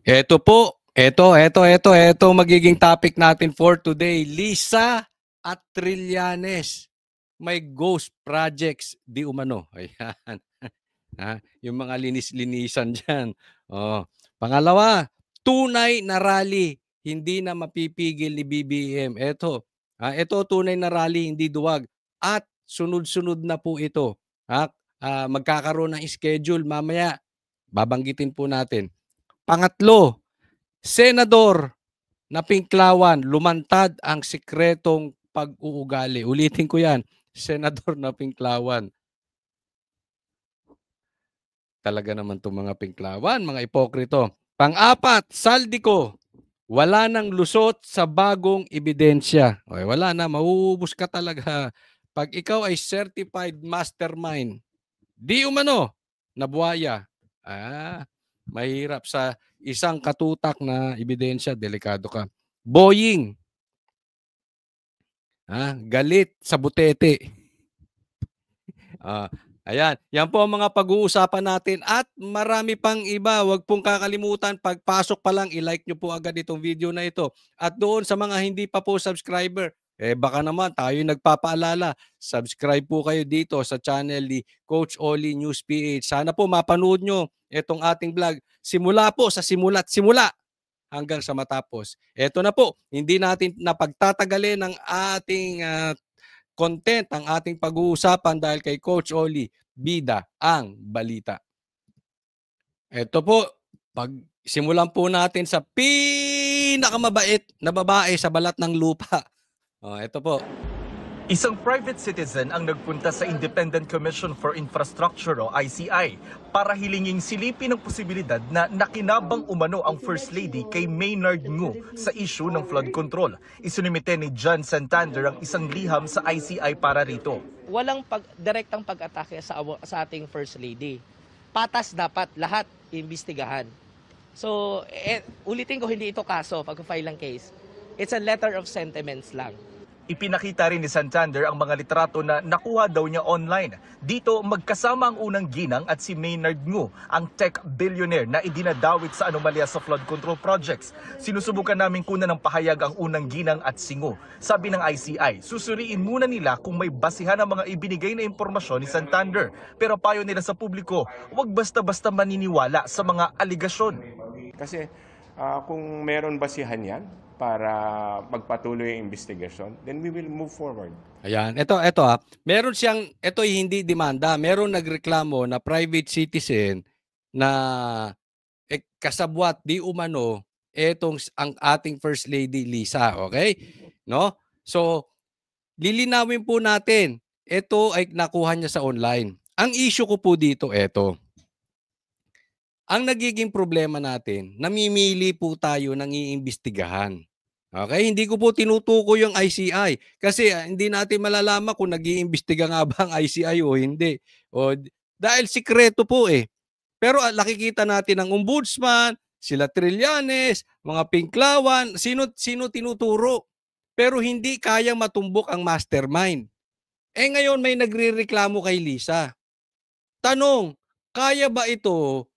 Eto po, eto magiging topic natin for today. Lisa at Trillanes. May ghost projects di umano. Ayan. Yung mga linis-linisan dyan. Oh. Pangalawa, tunay na rally. Hindi na mapipigil ni BBM. Ito tunay na rally, hindi duwag. At sunod-sunod na po ito. Magkakaroon ng schedule mamaya. Babanggitin po natin. Pangatlo, Senador na Pinklawan, lumantad ang sikretong pag-uugali. Ulitin ko yan, Senador na Pinklawan. Talaga naman itong mga Pinklawan, mga ipokrito. Pang-apat, Saldico, wala nang lusot sa bagong ebidensya. Okay, wala na, mauubos ka talaga. Pag ikaw ay certified mastermind, di umano, nabuhaya. Mahirap sa isang katutak na ebidensya, delikado ka. Boying, galit sa butete. Ayan, yan po ang mga pag-uusapan natin at marami pang iba. Huwag pong kakalimutan, pagpasok pa lang, i-like nyo po agad itong video na ito. At doon sa mga hindi pa po subscriber, baka naman tayo nagpapaalala, subscribe po kayo dito sa channel ni Coach Oli News PH. Sana po mapanood nyo itong ating vlog. Simula po sa simula't simula hanggang sa matapos. Ito na po, hindi natin napagtatagalin ng ating content, ang ating pag-uusapan dahil kay Coach Oli, bida ang balita. Ito po, simulan po natin sa pinakamabait na babae sa balat ng lupa. Ito po. Isang private citizen ang nagpunta sa Independent Commission for Infrastructure o ICI para hilinging silipin ang posibilidad na nakinabang umano ang First Lady kay Maynard Ngu sa issue ng flood control. Isunumite ni John Santander ang isang liham sa ICI para rito. Walang direktang pag-atake sa ating First Lady. Patas dapat lahat imbestigahan. So, ulitin ko, hindi ito kaso pag-file ng case. It's a letter of sentiments lang. Ipinakita rin ni Santander ang mga litrato na nakuha daw niya online. Dito magkasama ang unang ginang at si Maynard Ngu, ang tech billionaire na idinadawit sa anomalya sa flood control projects. Sinusubukan namin kunan ng pahayag ang unang ginang at si Ngu. Sabi ng ICI, susuriin muna nila kung may basihan ang mga ibinigay na impormasyon ni Santander. Pero payo nila sa publiko, huwag basta-basta maniniwala sa mga aligasyon. Kasi kung meron basihan yan, para magpatuloy ang investigasyon, then we will move forward. Ayan, ito meron siyang, ito hindi demanda, meron nagreklamo na private citizen na kasabwat di umano ang ating First Lady Lisa, okay? No? So, lilinawin po natin, ito ay nakuha niya sa online. Ang issue ko po dito, ito. Ang nagiging problema natin, namimili po tayo ng iimbestigahan. Okay, hindi ko po tinutuko yung ICI kasi hindi natin malalaman kung nag-iimbestiga nga ba ang ICI o hindi. Dahil sikreto po eh. Pero nakikita natin ang ombudsman, sila Trillanes, mga Pinklawan, sino tinuturo. Pero hindi kayang matumbok ang mastermind. Ngayon may nagrereklamo kay Lisa. Tanong, kaya ba ito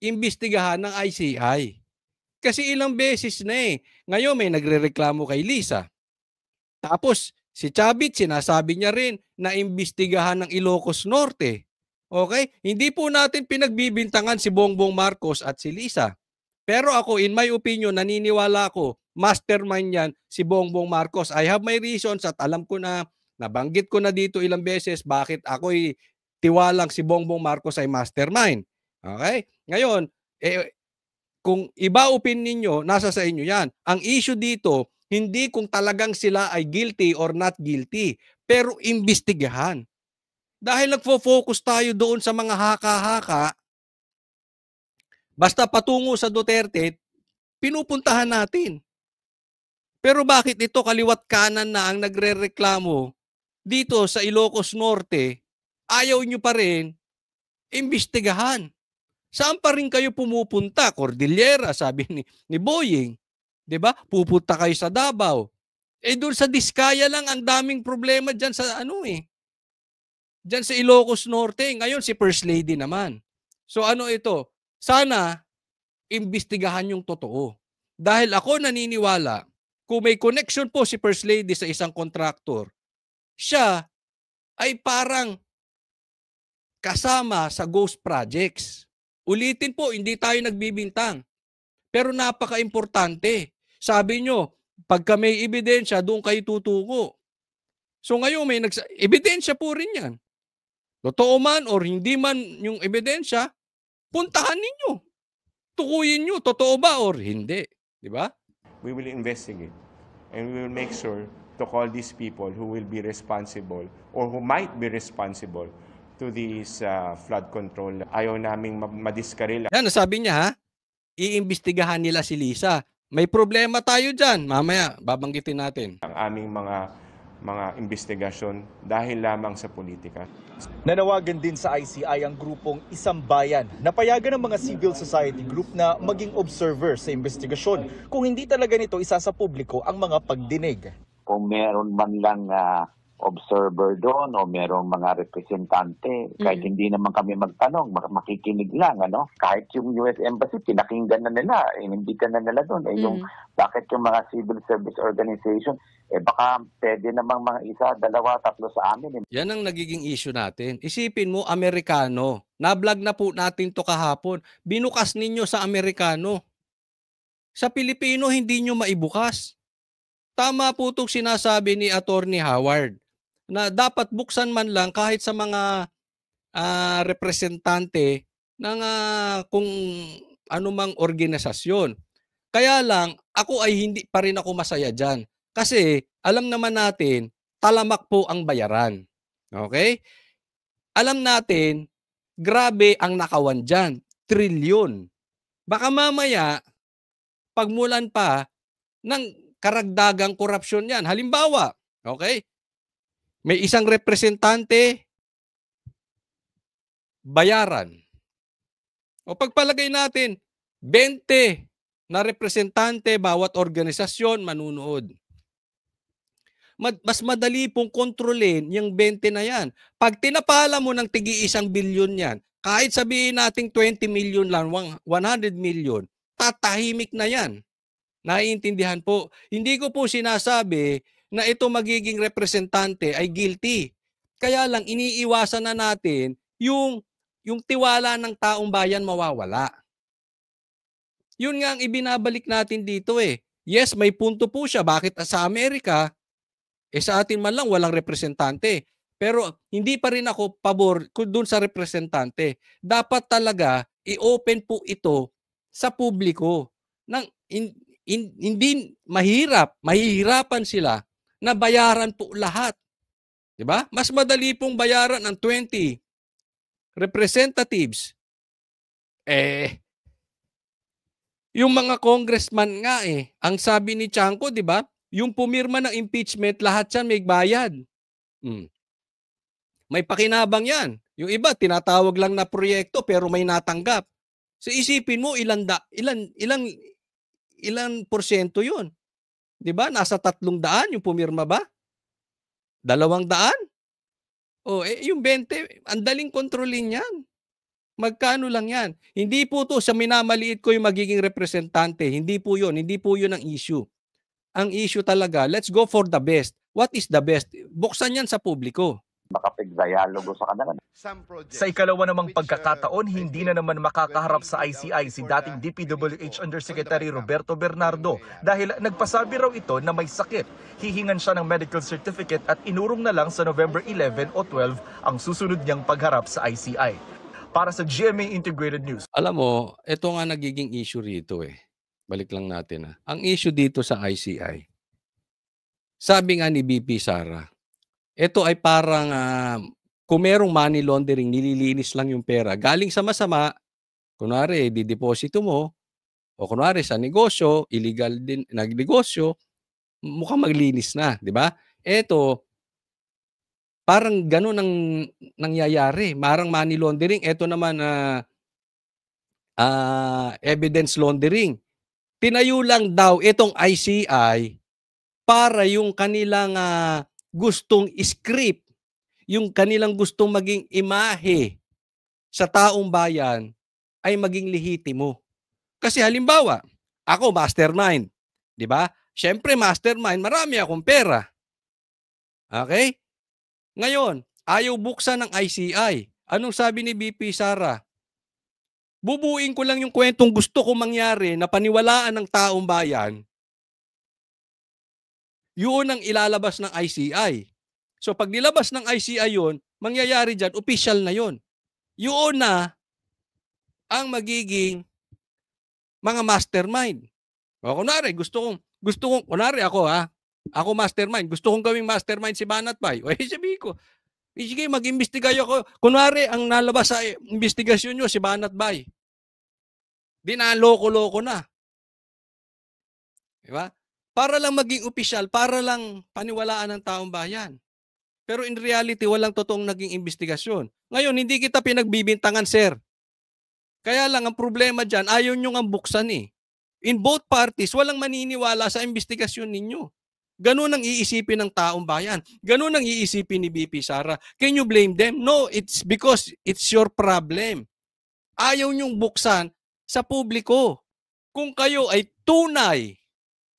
imbestigahan ng ICI? Kasi ilang beses na eh. Ngayon may nagrereklamo kay Lisa. Tapos si Chavit sinasabi niya rin na imbestigahan ng Ilocos Norte. Okay? Hindi po natin pinagbibintangan si Bongbong Marcos at si Lisa. Pero ako, in my opinion, naniniwala ako, mastermind yan si Bongbong Marcos. I have my reasons at alam ko na, nabanggit ko na dito ilang beses bakit ako'y tiwalang si Bongbong Marcos ay mastermind. Okay? Ngayon, kung iba opinion ninyo, nasa sa inyo yan. Ang issue dito, hindi kung talagang sila ay guilty or not guilty, pero imbestigahan. Dahil nagfo-focus tayo doon sa mga haka-haka, basta patungo sa Duterte, pinupuntahan natin. Pero bakit ito kaliwat kanan na ang nagrereklamo dito sa Ilocos Norte, ayaw nyo pa rin imbestigahan? Saan pa rin kayo pumupunta? Cordillera, sabi ni Boying. 'Di ba? Pupunta kayo sa Davao. Doon sa Diskaya lang ang daming problema diyan sa diyan sa Ilocos Norte. Ngayon si First Lady naman. So ito? Sana imbestigahan yung totoo. Dahil ako naniniwala, kung may connection po si First Lady sa isang contractor, siya ay parang kasama sa ghost projects. Ulitin po, hindi tayo nagbibintang. Pero napaka-importante. Sabi nyo, pagka may ebidensya, doon kayo tutuko. So ngayon may ebidensya po rin yan. Totoo man or hindi man yung ebidensya, puntahan ninyo. Tukuyin nyo, totoo ba or hindi. Di ba? We will investigate and we will make sure to call these people who will be responsible or who might be responsible to this flood control. Ayaw naming madiskaril. Yan, sabi niya ha, iimbestigahan nila si Lisa. May problema tayo dyan. Mamaya, babanggitin natin. Ang aming mga investigasyon dahil lamang sa politika. Nanawagan din sa ICI ang grupong Isang Bayan na payagan ng mga civil society group na maging observer sa investigasyon kung hindi talaga nito isa sa publiko ang mga pagdinig. Kung meron man lang observer doon o merong mga representante, kahit hindi naman kami magtanong, makikinig lang, ano? Kahit yung US Embassy, pinakinggan na nila, inimbitan na nila doon. Yung, bakit yung mga civil service organization, baka pwede namang mga isa, dalawa, tatlo sa amin. Yan ang nagiging issue natin. Isipin mo, Amerikano. Na-vlog na po natin to kahapon. Binukas ninyo sa Amerikano. Sa Pilipino, hindi nyo maibukas. Tama po itong sinasabi ni Attorney Howard na dapat buksan man lang kahit sa mga representante ng kung anumang organisasyon. Kaya lang, ako ay hindi pa rin ako masaya dyan. Kasi alam naman natin, talamak po ang bayaran. Okay? Alam natin, grabe ang nakawan dyan. Trilyon. Baka mamaya, pagmulan pa ng karagdagang korupsyon yan. Halimbawa, okay? May isang representante, bayaran. O pagpalagay natin, 20 na representante bawat organisasyon manunood. Mas madali pong kontrolin yung 20 na yan. Pag tinapala mo ng tig-1 bilyon yan, kahit sabihin nating 20 million lang, 100 million, tatahimik na yan. Naiintindihan po. Hindi ko po sinasabi na ito magiging representante ay guilty. Kaya lang iniiwasan na natin yung tiwala ng taong bayan mawawala. Yun nga ang ibinabalik natin dito eh. Yes, may punto po siya. Bakit sa Amerika, sa atin man lang walang representante. Pero hindi pa rin ako pabor dun sa representante. Dapat talaga i-open po ito sa publiko. Hindi mahihirapan sila na bayaran po lahat. 'Di ba? Mas madali pong bayaran ang 20 representatives. Yung mga congressman nga ang sabi ni Chanco, 'di ba? Yung pumirma ng impeachment, lahat yan may bayad. May pakinabang yan. Yung iba, tinatawag lang na proyekto pero may natanggap. So isipin mo, ilang porsyento yun? 'Di ba? Nasa 300 yung pumirma ba? 200? Yung 20, ang daling kontrolin yan. Magkano lang yan? Hindi po to sa minamaliit ko yung magiging representante. Hindi po yun. Hindi po yun ang issue. Ang issue talaga, let's go for the best. What is the best? Buksan yan sa publiko. Makapag-dialogo sa kanila. Sa ikalawa namang pagkakataon, hindi na naman makakaharap sa ICI si dating DPWH Undersecretary Roberto Bernardo dahil nagpasabi raw ito na may sakit. Hihingan siya ng medical certificate at inurong na lang sa November 11 o 12 ang susunod niyang pagharap sa ICI. Para sa GMA Integrated News. Alam mo, ito nga nagiging issue rito Balik lang natin Ang issue dito sa ICI, sabi nga ni BP Sara, ito ay parang kung merong money laundering, nililinis lang yung pera. Galing sa masama, kunwari, dideposito mo, o kunwari sa negosyo, illegal din, nagnegosyo, mukhang maglinis na, di ba? Ito, parang ganun ang nangyayari. Marang money laundering. Ito naman, evidence laundering. Tinayo lang daw itong ICI para yung kanilang gustong script, yung kanilang gustong maging imahe sa taong bayan ay maging lehitimo. Kasi halimbawa, ako mastermind, 'di ba? Siyempre mastermind, marami akong pera. Okay? Ngayon, ayaw buksan ng ICI. Anong sabi ni VP Sara? Bubuuin ko lang yung kwentong gusto kong mangyari na paniwalaan ng taong bayan. Yun ang ilalabas ng ICI. So pag nilabas ng ICI yun, mangyayari dyan, official na yun. Yun na ang magiging mga mastermind. O kunwari, kunwari ako mastermind, gusto kong gawing mastermind si Banat Bay. O sabihin ko, sige, mag-imbestiga ako. Kunwari, ang nalabas sa investigasyon nyo, si Banat Bay. Di na, loko-loko na. Diba? Para lang maging opisyal, para lang paniwalaan ng taong bayan. Pero in reality, walang totoong naging investigasyon. Ngayon, hindi kita pinagbibintangan, sir. Kaya lang, ang problema dyan, ayaw nyo nga buksan eh. In both parties, walang maniniwala sa investigasyon ninyo. Ganun ang iisipin ng taong bayan. Ganun ang iisipin ni BP Sara. Can you blame them? No, it's because it's your problem. Ayaw nyong buksan sa publiko. Kung kayo ay tunay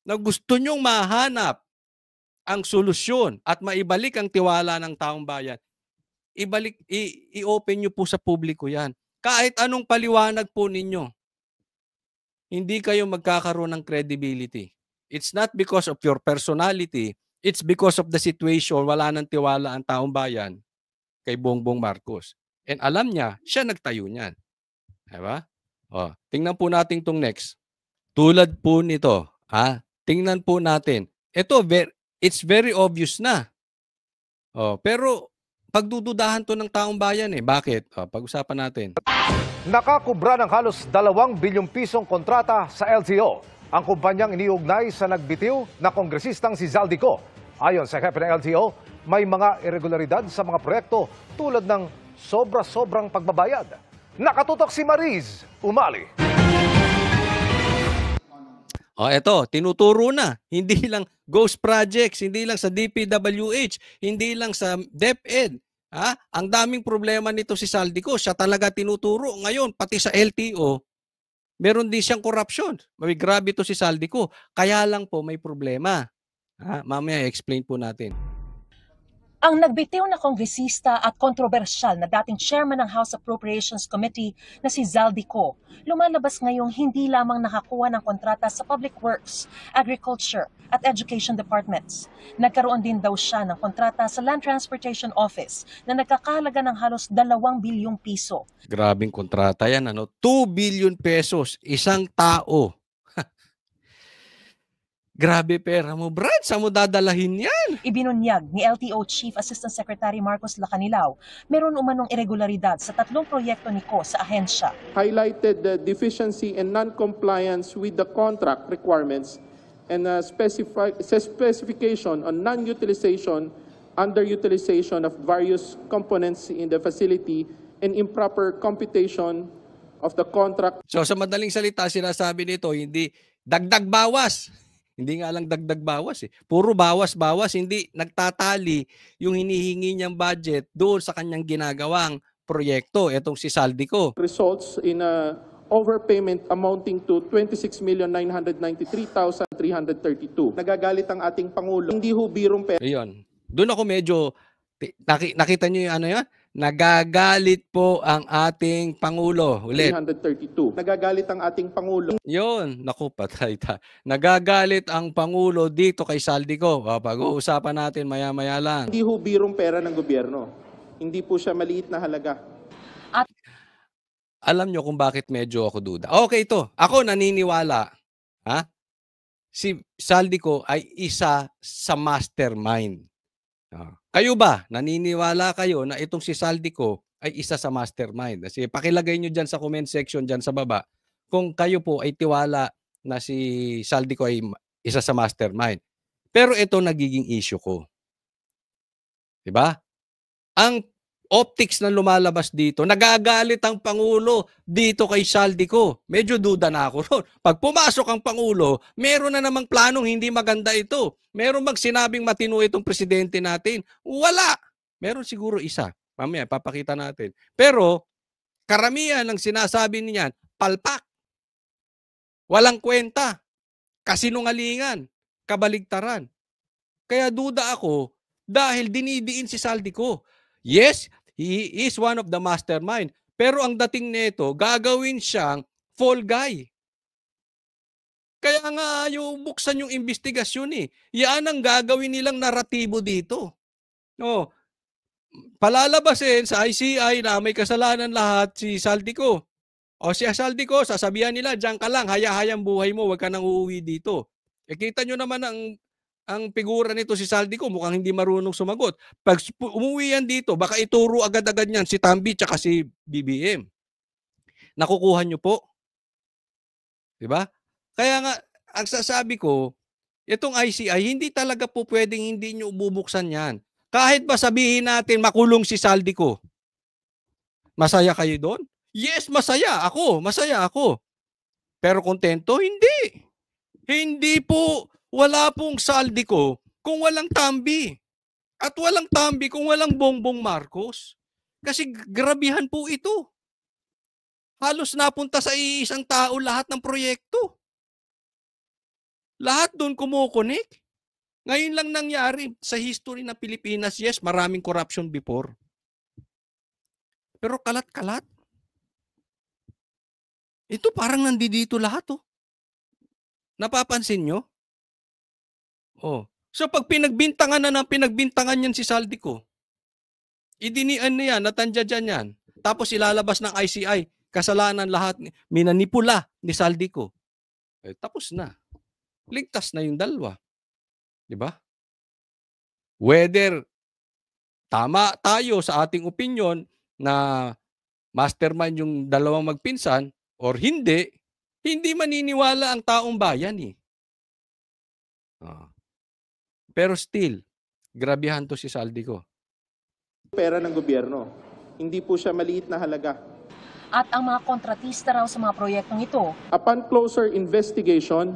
na gusto nyong mahanap ang solusyon at maibalik ang tiwala ng taong bayan, i-open nyo po sa publiko yan. Kahit anong paliwanag po ninyo, hindi kayo magkakaroon ng credibility. It's not because of your personality, it's because of the situation, wala nang tiwala ang taong bayan kay Bongbong Marcos. And alam niya, siya nagtayo niyan. Diba? O, tingnan po natin itong next. Tulad po nito, tingnan po natin. Ito, it's very obvious na. O, pero pagdududahan to ng taong bayan eh. Bakit? O, pag-usapan natin. Nakakubra ng halos 2 bilyong pisong kontrata sa LTO ang kumpanyang iniugnay sa nagbitiw na kongresistang si Zaldico. Ayon sa hepe ng LTO, may mga irregularidad sa mga proyekto tulad ng sobra-sobrang pagbabayad. Nakatutok si Mariz Umali. O eto, tinuturo na. Hindi lang ghost projects, hindi lang sa DPWH, hindi lang sa DepEd. Ang daming problema nito si Zaldico. Siya talaga tinuturo. Ngayon, pati sa LTO, meron din siyang corruption. May grabe to si Zaldico. Kaya lang po may problema. Mamaya explain po natin. Ang nagbitiw na kongresista at kontrobersyal na dating chairman ng House Appropriations Committee na si Zaldico, lumalabas ngayong hindi lamang nakakuha ng kontrata sa Public Works, Agriculture at Education Departments. Nagkaroon din daw siya ng kontrata sa Land Transportation Office na nagkakahalaga ng halos 2 bilyong piso. Grabing kontrata yan. 2 billion pesos, isang tao. Grabe pera mo, Brad. Saan mo dadalahin yan? Ibinunyag ni LTO Chief Assistant Secretary Marcos Lacanilao, meron umanong irregularidad sa 3 proyekto ni Ko sa ahensya. Highlighted the deficiency and non-compliance with the contract requirements and specification on non-utilization, underutilization of various components in the facility, and improper computation of the contract. So sa madaling salita, sinasabi nito, hindi dagdag bawas. Hindi nga lang dagdag bawas eh. Puro bawas-bawas, hindi nagtatali yung hinihingi niyang budget doon sa kanyang ginagawang proyekto, etong si Zaldico. Results in overpayment amounting to 26,993,332. Nagagalit ang ating Pangulo. Hindi ho birong pera. Ayun. Doon ako medyo, nakita niyo yung ano yan? Nagagalit po ang ating Pangulo. Ulit. 332. Nagagalit ang ating Pangulo. Yun. Naku, patay ta. Nagagalit ang Pangulo dito kay Zaldico. Pag-uusapan natin maya-maya lang. Hindi ho birong pera ng gobyerno. Hindi po siya maliit na halaga. Alam nyo kung bakit medyo ako duda. Okay ito. Ako naniniwala. Si Zaldico ay isa sa mastermind. Kayo ba? Naniniwala kayo na itong si Zaldico ay isa sa mastermind? Kasi pakilagay nyo dyan sa comment section dyan sa baba kung kayo po ay tiwala na si Zaldico ay isa sa mastermind. Pero ito nagiging issue ko. Diba? Ang optics na lumalabas dito, nagagalit ang Pangulo dito kay Zaldico. Medyo duda na ako ron. Pag pumasok ang Pangulo, meron na namang planong hindi maganda ito. Meron bang sinabing matino itong presidente natin? Wala. Meron siguro isa. Mamaya, papakita natin. Pero, karamihan ng sinasabi niyan, palpak. Walang kwenta. Kasinungalingan. Kabaligtaran. Kaya duda ako dahil dinidiin si Saldico. Yes, he is one of the mastermind. Pero ang dating nito, gagawin siyang fall guy. Kaya nga yung buksan yung investigasyon eh. Yan ang gagawin nilang naratibo dito. No, palalabasin sa ICI na may kasalanan lahat si Saldico. O si Saldico, sasabihan nila, diyan ka lang, haya-hayang buhay mo, wag ka nang uuwi dito. E kita nyo naman ang figura nito si Saldico, mukhang hindi marunong sumagot. Pag umuwi yan dito, baka ituro agad-agad niyan si Tambi tsaka si BBM. Nakukuha nyo po. Diba? Kaya nga, ang sasabi ko, itong ICI, hindi talaga po pwedeng hindi nyo bubuksan yan. Kahit ba sabihin natin makulong si Saldico, masaya kayo doon? Yes, masaya ako. Pero kontento? Hindi. Hindi po, wala pong Saldico kung walang Tambi. At walang Tambi kung walang Bongbong Marcos. Kasi grabihan po ito. Halos napunta sa isang tao lahat ng proyekto. Lahat doon kumukonek. Ngayon lang nangyari sa history ng Pilipinas, yes, maraming corruption before. Pero kalat-kalat. Ito parang nandito lahat, oh. Napapansin nyo? Oh. So pag pinagbintangan yan si Saldico, idinian na yan, natandya dyan yan. Tapos ilalabas ng ICI, kasalanan lahat, minanipula ni Saldico. Eh, tapos na. Ligtas na yung dalawa. Diba? Whether tama tayo sa ating opinion na mastermind yung dalawang magpinsan or hindi maniniwala ang taong bayan eh. Pero still, grabihan to si Saldico. Pera ng gobyerno. Hindi po siya maliit na halaga. At ang mga kontratista raw sa mga proyektong ito, Upon closer investigation,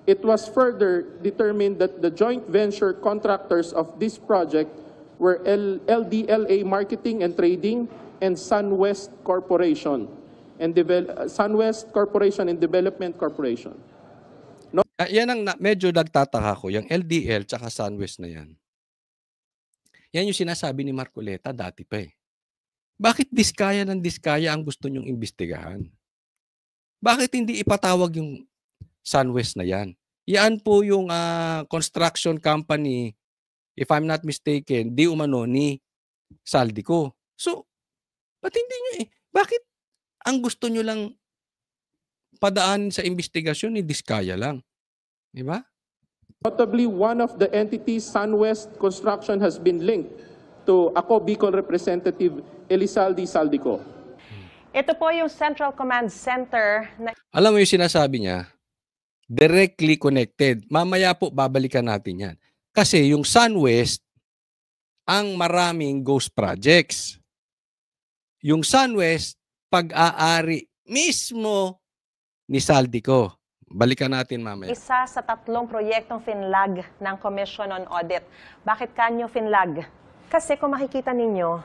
it was further determined that the joint venture contractors of this project were LDLA Marketing and Trading and SunWest Corporation and SunWest Corporation and Development Corporation. Yan ang medyo nagtataka ko, yung LDL tsaka SunWest na yan. Yan yung sinasabi ni Marcoleta dati pa eh. Bakit diskaya ang gusto nyong imbestigahan? Bakit hindi ipatawag yung SunWest na yan? Yan po yung construction company, if I'm not mistaken, di umano ni Saldico. So, ba't hindi nyo bakit ang gusto nyo lang padaanin sa investigasyon ni diskaya lang? Diba? Notably, one of the entities, SunWest Construction, has been linked to ako Bicol Representative Elizalde Saldico. Ito po yung Central Command Center na... Alam mo yung sinasabi niya, directly connected. Mamaya po babalikan natin yan. Kasi yung SunWest, ang maraming ghost projects. Yung SunWest, pag-aari mismo ni Saldico. Balikan natin mamaya. Isa sa 3 proyektong finlag ng Commission on Audit. Bakit kanyo finlag? Kasi kung makikita ninyo,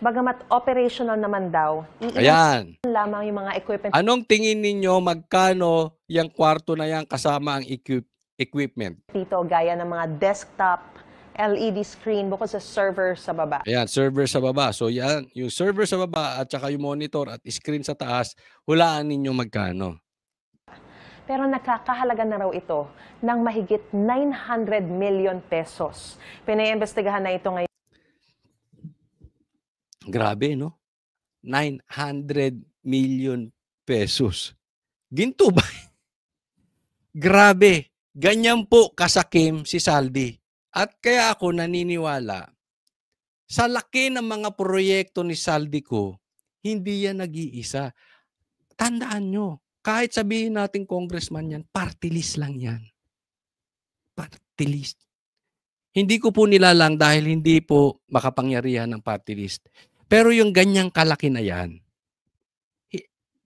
bagamat operational naman daw, Ayan. lamang yung mga equipment. Anong tingin ninyo magkano yung kwarto na yan kasama ang equipment? Dito, gaya ng mga desktop, LED screen, bukod sa server sa baba. Ayan, server sa baba. So yan, yung server sa baba at saka yung monitor at screen sa taas, hulaan ninyo magkano. Pero nakakahalaga na raw ito ng mahigit 900 million pesos. Pinaimbestigahan na ito ngayon. Grabe, no? 900 million pesos. Ginto ba? Grabe. Ganyan po kasakim si Saldi. At kaya ako naniniwala, sa laki ng mga proyekto ni Saldico, hindi yan nag-iisa. Tandaan nyo, kahit sabihin natin congressman yan, party list lang yan. Party list. Hindi ko po nilalang dahil hindi po makapangyarihan ng party list. Pero yung ganyang kalaki na yan,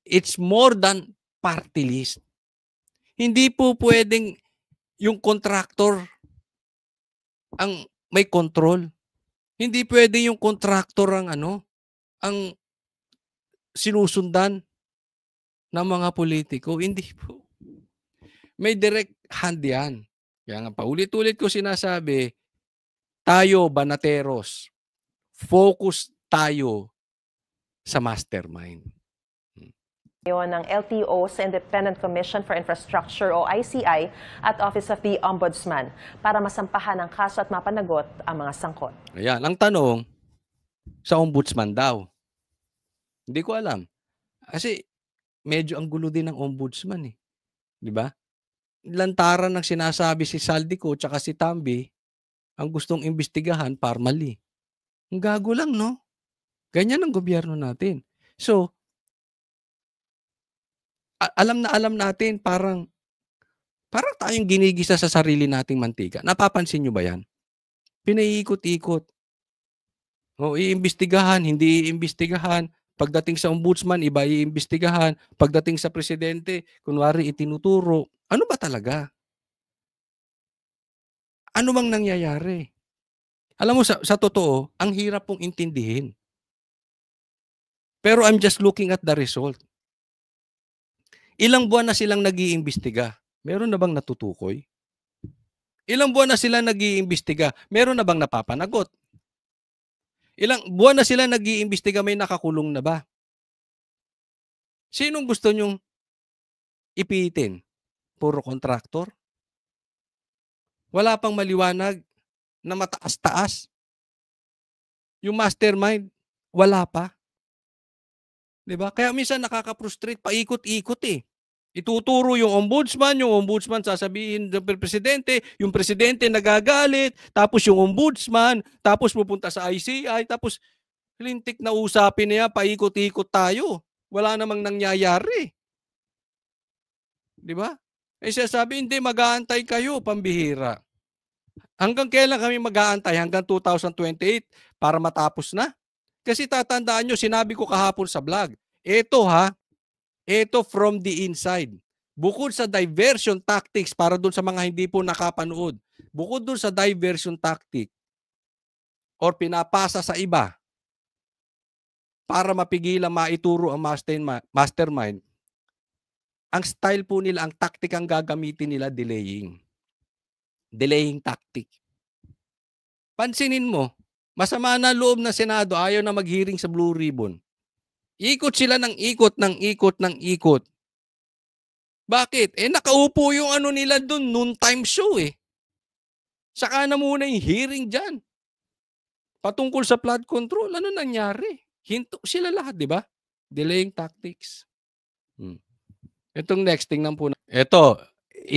it's more than party list. Hindi po pwedeng yung contractor ang may control. Hindi pwede yung contractor ang ang sinusundan ng mga politiko. Hindi po. May direct hand yan. Kaya nga paulit-ulit ko sinasabi, tayo, banateros, focus tayo sa mastermind. Ng LTO sa Independent Commission for Infrastructure o ICI at Office of the Ombudsman para masampahan ang kaso at mapanagot ang mga sangkot. Ayan, ang tanong, sa ombudsman daw. Hindi ko alam. Kasi medyo ang gulo din ng ombudsman eh. Di ba? Lantaran ng sinasabi si Saldico tsaka si Tambi, ang gustong imbestigahan, formally. Ang gago lang, no? Ganyan ang gobyerno natin. So, alam natin, parang tayong ginigisa sa sarili nating mantika. Napapansin nyo ba yan? Pinaiikot-ikot. O, iimbestigahan, hindi iimbestigahan. Pagdating sa ombudsman, iba iimbestigahan. Pagdating sa presidente, kunwari itinuturo. Ano ba talaga? Ano bang nangyayari? Alam mo, sa totoo, ang hirap pong intindihin. Pero I'm just looking at the result. Ilang buwan na silang nag-iimbestiga? Meron na bang natutukoy? Ilang buwan na silang nag-iimbestiga? Meron na bang napapanagot? Ilang buwan na sila nag-iimbestiga, may nakakulong na ba? Sinong gusto nyong ipitin? Puro kontraktor? Wala pang maliwanag na mataas-taas? Yung mastermind, wala pa. Diba? Kaya minsan nakaka-frustrate, paikot-ikot eh. Ituturo yung ombudsman sasabihin ng presidente, yung presidente nagagalit, tapos yung ombudsman, tapos pupunta sa ICI, tapos lintik na usapin niya, paikot-ikot tayo. Wala namang nangyayari. Di ba? Eh siya sabi, hindi, mag-aantay kayo, pambihira. Hanggang kailan kami mag-aantay? Hanggang 2028 para matapos na? Kasi tatandaan nyo, sinabi ko kahapon sa vlog, ito from the inside. Bukod sa diversion tactics, para dun sa mga hindi po nakapanood, bukod dun sa diversion tactic or pinapasa sa iba para mapigilan, maituro ang mastermind, ang style po nila, ang tactic ang gagamitin nila, delaying. Delaying tactic. Pansinin mo, masama na loob na Senado, ayaw na mag-hearing sa Blue Ribbon. Ikot sila ng ikot. Bakit? Nakaupo yung ano nila doon, noontime show eh. Saka na muna yung hearing dyan. Patungkol sa flood control, ano nangyari? Hinto sila lahat, di ba? Delaying tactics. Itong next, tingnan po na. Ito,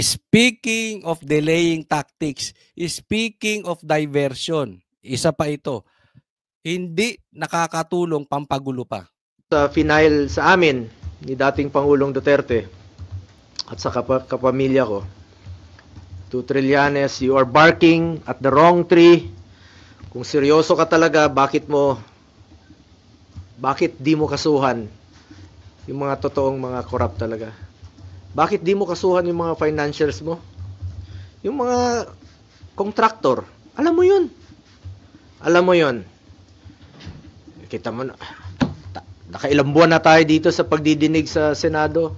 speaking of delaying tactics, speaking of diversion, isa pa ito, hindi nakakatulong, pampagulo pa. Sa final sa amin ni dating Pangulong Duterte at sa kapamilya ko, to Trillanes, you are barking at the wrong tree. Kung seryoso ka talaga, bakit di mo kasuhan yung mga totoong mga corrupt talaga? Bakit di mo kasuhan yung mga financials mo? Yung mga contractor, alam mo yun. Kita mo na, nakailang buwan na tayo dito sa pagdidinig sa Senado.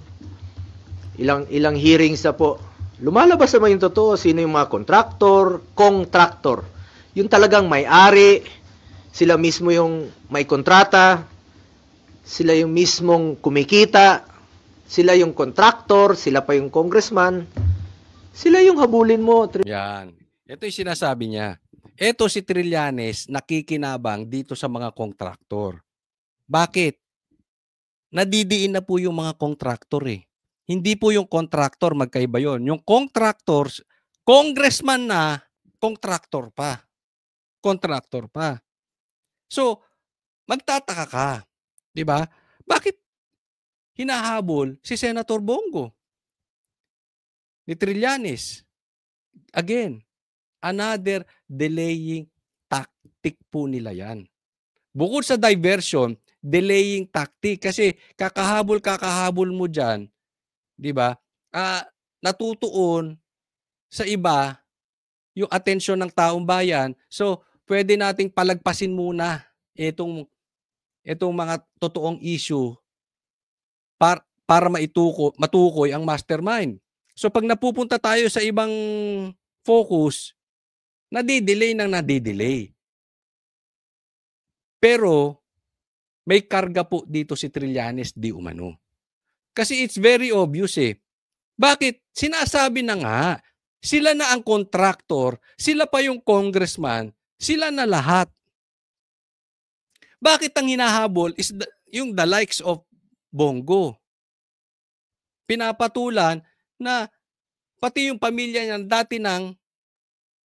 Ilang hearings na po. Lumalabas naman yung totoo, sino yung mga contractor. Yung talagang may-ari, sila mismo yung may kontrata, sila yung mismong kumikita, sila yung contractor, sila pa yung congressman, sila yung habulin mo. Yan. Ito yung sinasabi niya. Ito si Trillanes nakikinabang dito sa mga kontraktor. Bakit? Nadidiin na po yung mga kontraktor eh. Hindi po yung kontraktor, magkaiba yon. Yung contractors, congressman na, kontraktor pa. So, magtataka ka. Di ba? Bakit hinahabol si Senator Bongo ni Trillanes? Again, another delaying tactic po nila yan. Bukod sa diversion, delaying tactic. Kasi kakahabol mo dyan, di ba? Natutuon sa iba yung atensyon ng taong bayan. So, pwede nating palagpasin muna itong mga totoong issue para matukoy ang mastermind. So pag napupunta tayo sa ibang focus, nadidelay ng nadidelay. Pero may karga po dito si Trillanes di umano. Kasi it's very obvious eh. Bakit? Sinasabi na nga, sila na ang contractor, sila pa yung congressman, sila na lahat. Bakit ang hinahabol is yung the likes of Bongo? Pinapatulan na pati yung pamilya niya dati ng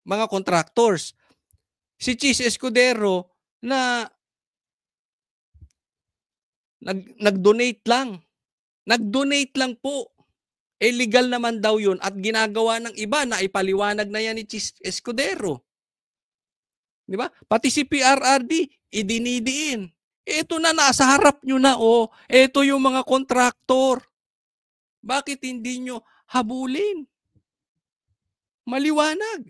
mga contractors. Si Chis Escudero na nag-donate lang. Nag-donate lang po. Illegal naman daw yun at ginagawa ng iba na ipaliwanag na yan ni Chis Escudero. Di ba? Pati si PRRD, idinidiin. Ito na, nasa harap nyo na, oh. Ito yung mga kontraktor. Bakit hindi nyo habulin? Maliwanag.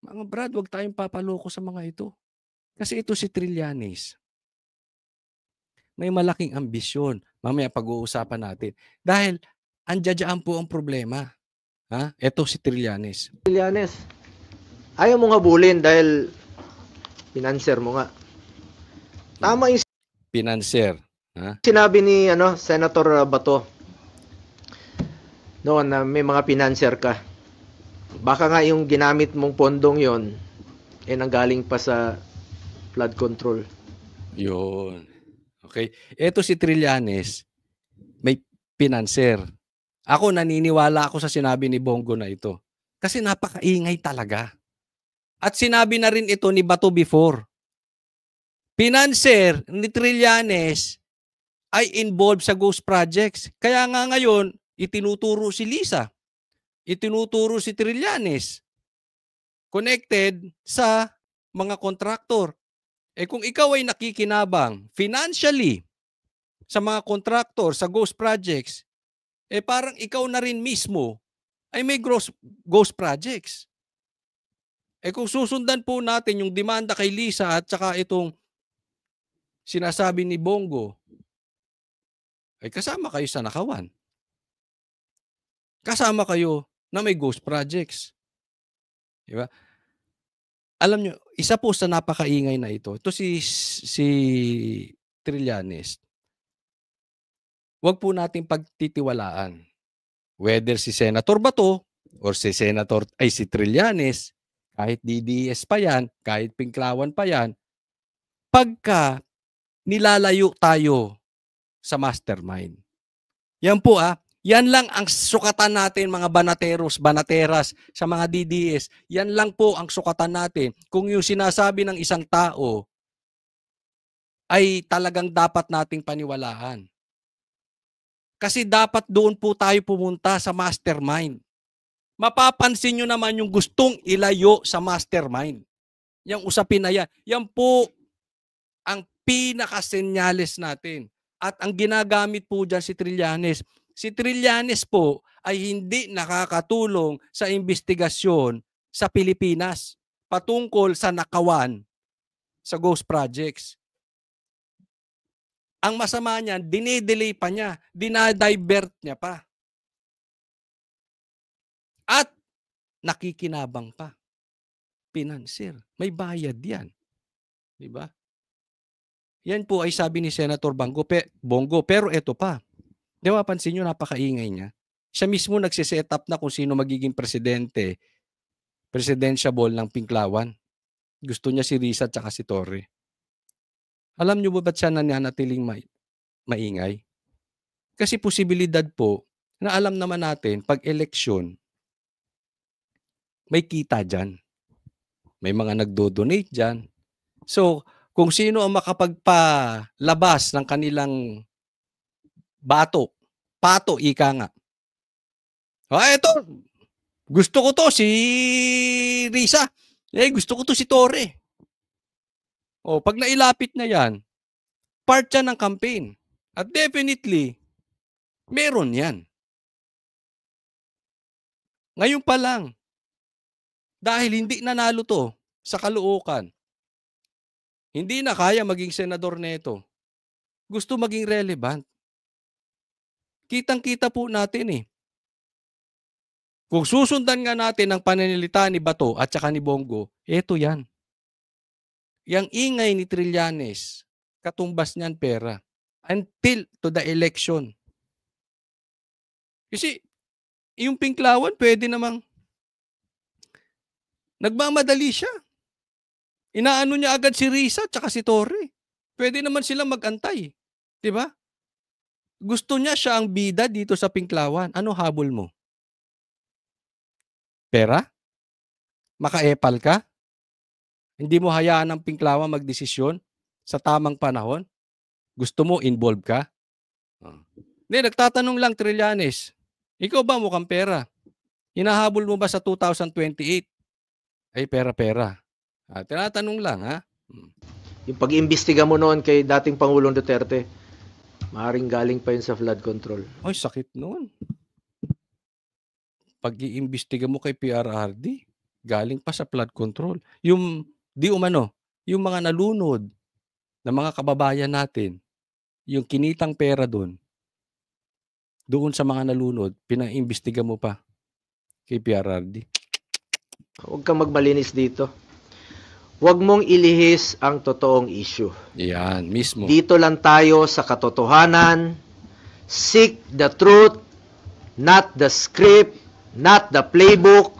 Mga brad, huwag tayong papaloko sa mga ito. Kasi ito si Trillanes. May malaking ambisyon. Mamaya pag-uusapan natin. Dahil andiyan po ang problema. Ha? Ito si Trillanes. Trillanes, ayaw mong habulin dahil pinanser mo nga. Tama yung Pinanser. Ha? sinabi ni Senator Bato noon na may mga pinanser ka. Baka nga yung ginamit mong pondong yon nanggaling pa sa flood control. Yun. Okay. Ito si Trillanes, may pinanser. Ako naniniwala ako sa sinabi ni Bongo na ito. Kasi napakaingay talaga. At sinabi na rin ito ni Bato before. Pinanser ni Trillanes ay involved sa ghost projects. Kaya nga ngayon, itinuturo si Lisa. Itinuturo si Trillanes. Connected sa mga kontraktor. Kung ikaw ay nakikinabang financially sa mga kontraktor, sa ghost projects, parang ikaw na rin mismo ay may ghost projects. Kung susundan po natin yung demanda kay Lisa at saka itong sinasabi ni Bongo, ay kasama kayo sa nakawan. Kasama kayo na may ghost projects. Diba? Alam nyo, isa po sa napakaingay na ito si Trillanes. Huwag po natin pagtitiwalaan. Whether si Senator Bato or si Trillanes, kahit DDS pa yan, kahit Pinklawan pa yan, pagka nilalayo tayo sa mastermind. Yan po yan lang ang sukatan natin mga banateras sa mga DDS. Yan lang po ang sukatan natin. Kung yung sinasabi ng isang tao ay talagang dapat nating paniwalaan. Kasi dapat doon po tayo pumunta sa mastermind. Mapapansin nyo naman yung gustong ilayo sa mastermind. Yung usapin na yan. Yan po ang pinakasenyales natin. At ang ginagamit po dyan si Trillanes. Si Trillanes po ay hindi nakakatulong sa investigasyon sa Pilipinas patungkol sa nakawan sa ghost projects. Ang masama niyan, dinedelay pa niya, dinadivert niya pa. At nakikinabang pa. Pinanser. May bayad yan. Diba? Yan po ay sabi ni Senator Bongo, pero eto pa. Di ba, pansin nyo, napakaingay niya. Siya mismo nagsiset up na kung sino magiging presidentiable ng Pinklawan. Gusto niya si Risa at si Torre. Alam nyo ba ba't siya nananatiling maingay? Kasi posibilidad po na alam naman natin, pag eleksyon, may kita dyan. May mga nagdo-donate dyan. So, kung sino ang makapagpalabas ng kanilang pato, ika nga. Eto, gusto ko to si Risa. Gusto ko to si Torre. Pag nailapit na yan, part yan ng campaign. At definitely, meron yan. Ngayon pa lang, dahil hindi nanalo to sa Caloocan, hindi na kaya maging senador neto, gusto maging relevant. Kitang-kita po natin Kung susundan nga natin ang pananalita ni Bato at saka ni Bongo, eto yan. Yang ingay ni Trillanes, katumbas niyan pera. Until to the election. Kasi yung Pinklawan, pwede namang nagmamadali siya. Inaano niya agad si Risa at si Torre. Pwede naman silang mag-antay. Diba? Gusto niya siya ang bida dito sa Pinklawan. Ano habol mo? Pera? Maka-epal ka? Hindi mo hayaan ang Pinklawan magdesisyon sa tamang panahon? Gusto mo involve ka? Hindi, nagtatanong lang Trillanes. Ikaw ba mukhang pera? Hinahabol mo ba sa 2028? Ay, pera-pera. Tinatanong lang, ha? Yung pag-iimbestiga mo noon kay dating Pangulong Duterte, maaaring galing pa yun sa flood control. Ay, sakit noon. Pag-iimbestiga mo kay PRRD, galing pa sa flood control. Yung, yung mga nalunod na mga kababayan natin, yung kinitang pera doon sa mga nalunod, pinaimbestiga mo pa kay PRRD. Huwag kang magmalinis dito. Huwag mong ilihis ang totoong issue. Yan, mismo. Dito lang tayo sa katotohanan. Seek the truth, not the script, not the playbook.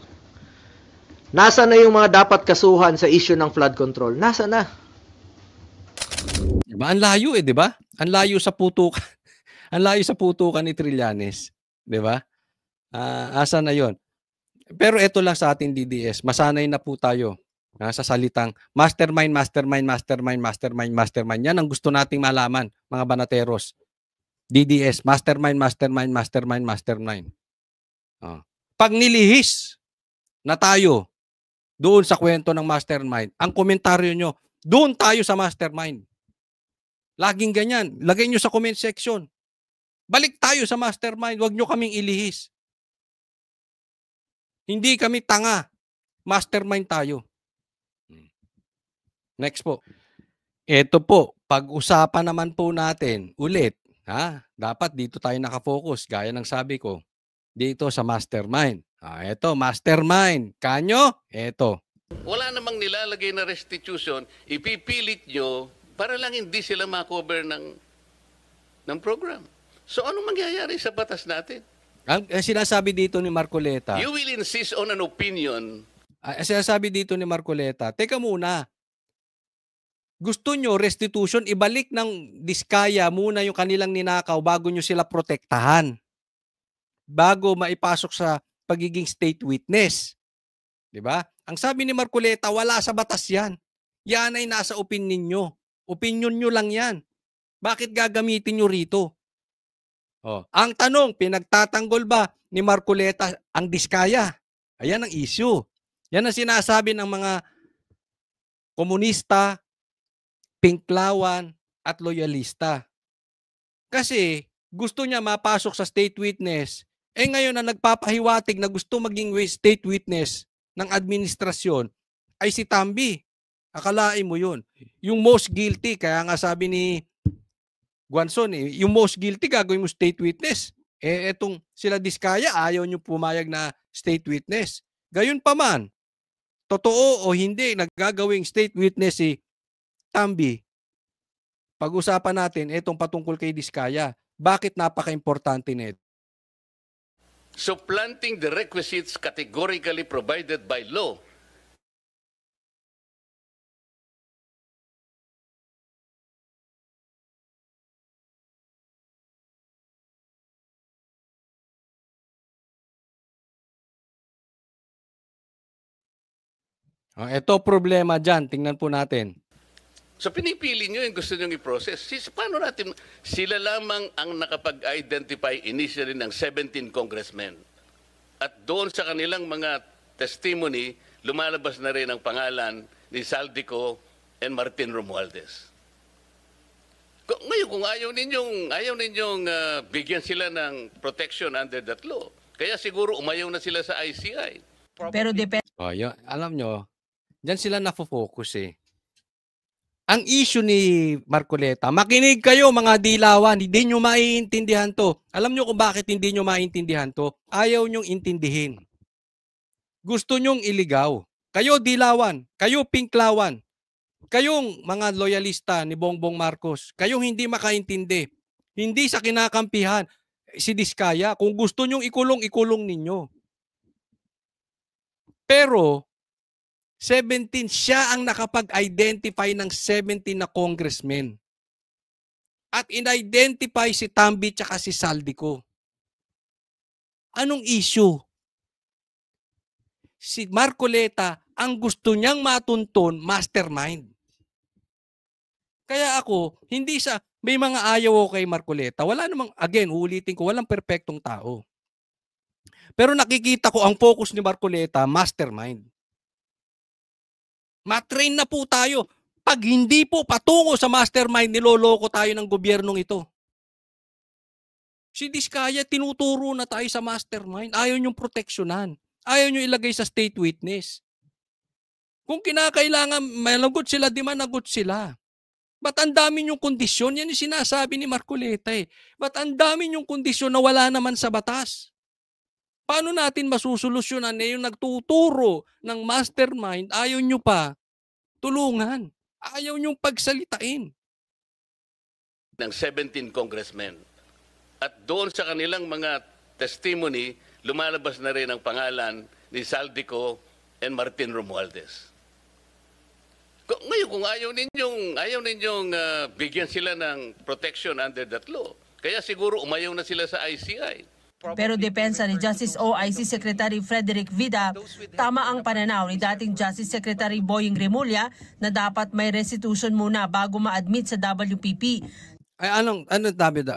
Nasa na yung mga dapat kasuhan sa issue ng flood control? Nasa na? Diba? Ang layo di ba? Ang layo sa putukan. Ang layo sa putukan ni Trillanes. Di ba? Asa na yon? Pero ito lang sa ating DDS, masanay na po tayo sa salitang mastermind. Yan ang gusto nating malaman, mga banateros. DDS, mastermind. Pag nilihis na tayo doon sa kwento ng mastermind, ang komentaryo nyo, doon tayo sa mastermind. Laging ganyan. Lagay nyo sa comment section. Balik tayo sa mastermind. Huwag nyo kaming ilihis. Hindi kami tanga. Mastermind tayo. Next po. Ito po, pag-usapan naman po natin ulit. Dapat dito tayo nakafocus. Gaya ng sabi ko, dito sa mastermind. Ito, mastermind. Kanyo, ito. Wala namang nilalagay na restitution, ipipilit nyo para lang hindi sila makover ng program. So ano mangyayari sa batas natin? Ang sinasabi dito ni Marcoleta. You will insist on an opinion. Sinasabi dito ni Marcoleta, teka muna. Gusto nyo restitution, ibalik ng Diskaya muna yung kanilang ninakaw bago nyo sila protektahan. Bago maipasok sa pagiging state witness. Diba? Ang sabi ni Marcoleta, wala sa batas yan. Yan ay nasa opinion nyo. Opinion nyo lang yan. Bakit gagamitin nyo rito? Ang tanong, pinagtatanggol ba ni Marcoleta ang Diskaya? Ayan ang issue. Yan ang sinasabi ng mga komunista, Pinklawan, at loyalista. Kasi gusto niya mapasok sa state witness. Ngayon na nagpapahiwatig na gusto maging state witness ng administrasyon ay si Tambi. Akalain mo yun. Yung most guilty, kaya nga sabi ni Guanzon, yung most guilty gagawin mo state witness. Etong sila Diskaya, ayaw nyo pumayag na state witness. Gayon pa man, totoo o hindi, naggagawing state witness si Tambi. Pag-usapan natin etong patungkol kay Diskaya. Bakit napaka-importante nito? Supplanting the requisites categorically provided by law. Ito problema dyan. Tingnan po natin. So pinipili nyo yung gusto nyo i-process. Paano natin, sila lamang ang nakapag-identify initially ng 17 congressmen. At doon sa kanilang mga testimony, lumalabas na rin ang pangalan ni Zaldico and Martin Romualdez. Ngayon, kung ayaw ninyong bigyan sila ng protection under that law, kaya siguro umayaw na sila sa ICI. Pero depende. Alam nyo, dyan sila nafo-focus Ang issue ni Marcoleta, makinig kayo mga dilawan, hindi nyo maiintindihan to. Alam nyo kung bakit hindi nyo maiintindihan to? Ayaw nyong intindihin. Gusto nyong iligaw. Kayo dilawan, kayo pinklawan, kayong mga loyalista ni Bongbong Marcos, kayong hindi makaintindi, hindi sa kinakampihan si Diskaya. Kung gusto nyong ikulong, ikulong ninyo. Pero 17, siya ang nakapag-identify ng 17 na congressmen. At in-identify si Tambi tsaka si Saldico. Anong issue? Si Marcoleta, ang gusto niyang matunton, mastermind. Kaya ako, hindi sa, may mga ayaw ko kay Marcoleta. Wala namang, again, uulitin ko, walang perpektong tao. Pero nakikita ko ang focus ni Marcoleta, mastermind. Matrain na po tayo. Pag hindi po patungo sa mastermind, niloloko tayo ng gobyernong ito. Si Diskaya, tinuturo na tayo sa mastermind. Ayaw niyong proteksyonan. Ayaw niyo ilagay sa state witness. Kung kinakailangan managot sila, di managot sila. Ba't ang dami niyong kondisyon? Yan yung sinasabi ni Marcoleta eh. Ba't ang dami niyong kondisyon na wala naman sa batas? Paano natin masusolusyonan na yung nagtuturo ng mastermind, ayaw niyo pa tulungan? Ayaw niyong pagsalitain. Ng 17 congressmen. At doon sa kanilang mga testimony, lumalabas na rin ang pangalan ni Saldico and Martin Romualdez. Ngayon, kung ayaw ninyong bigyan sila ng protection under that law, kaya siguro umayaw na sila sa ICI. Pero depensa ni Justice OIC Secretary Frederick Vida, tama ang pananaw ni dating Justice Secretary Boying Remulla na dapat may restitution muna bago ma-admit sa WPP. Ay anong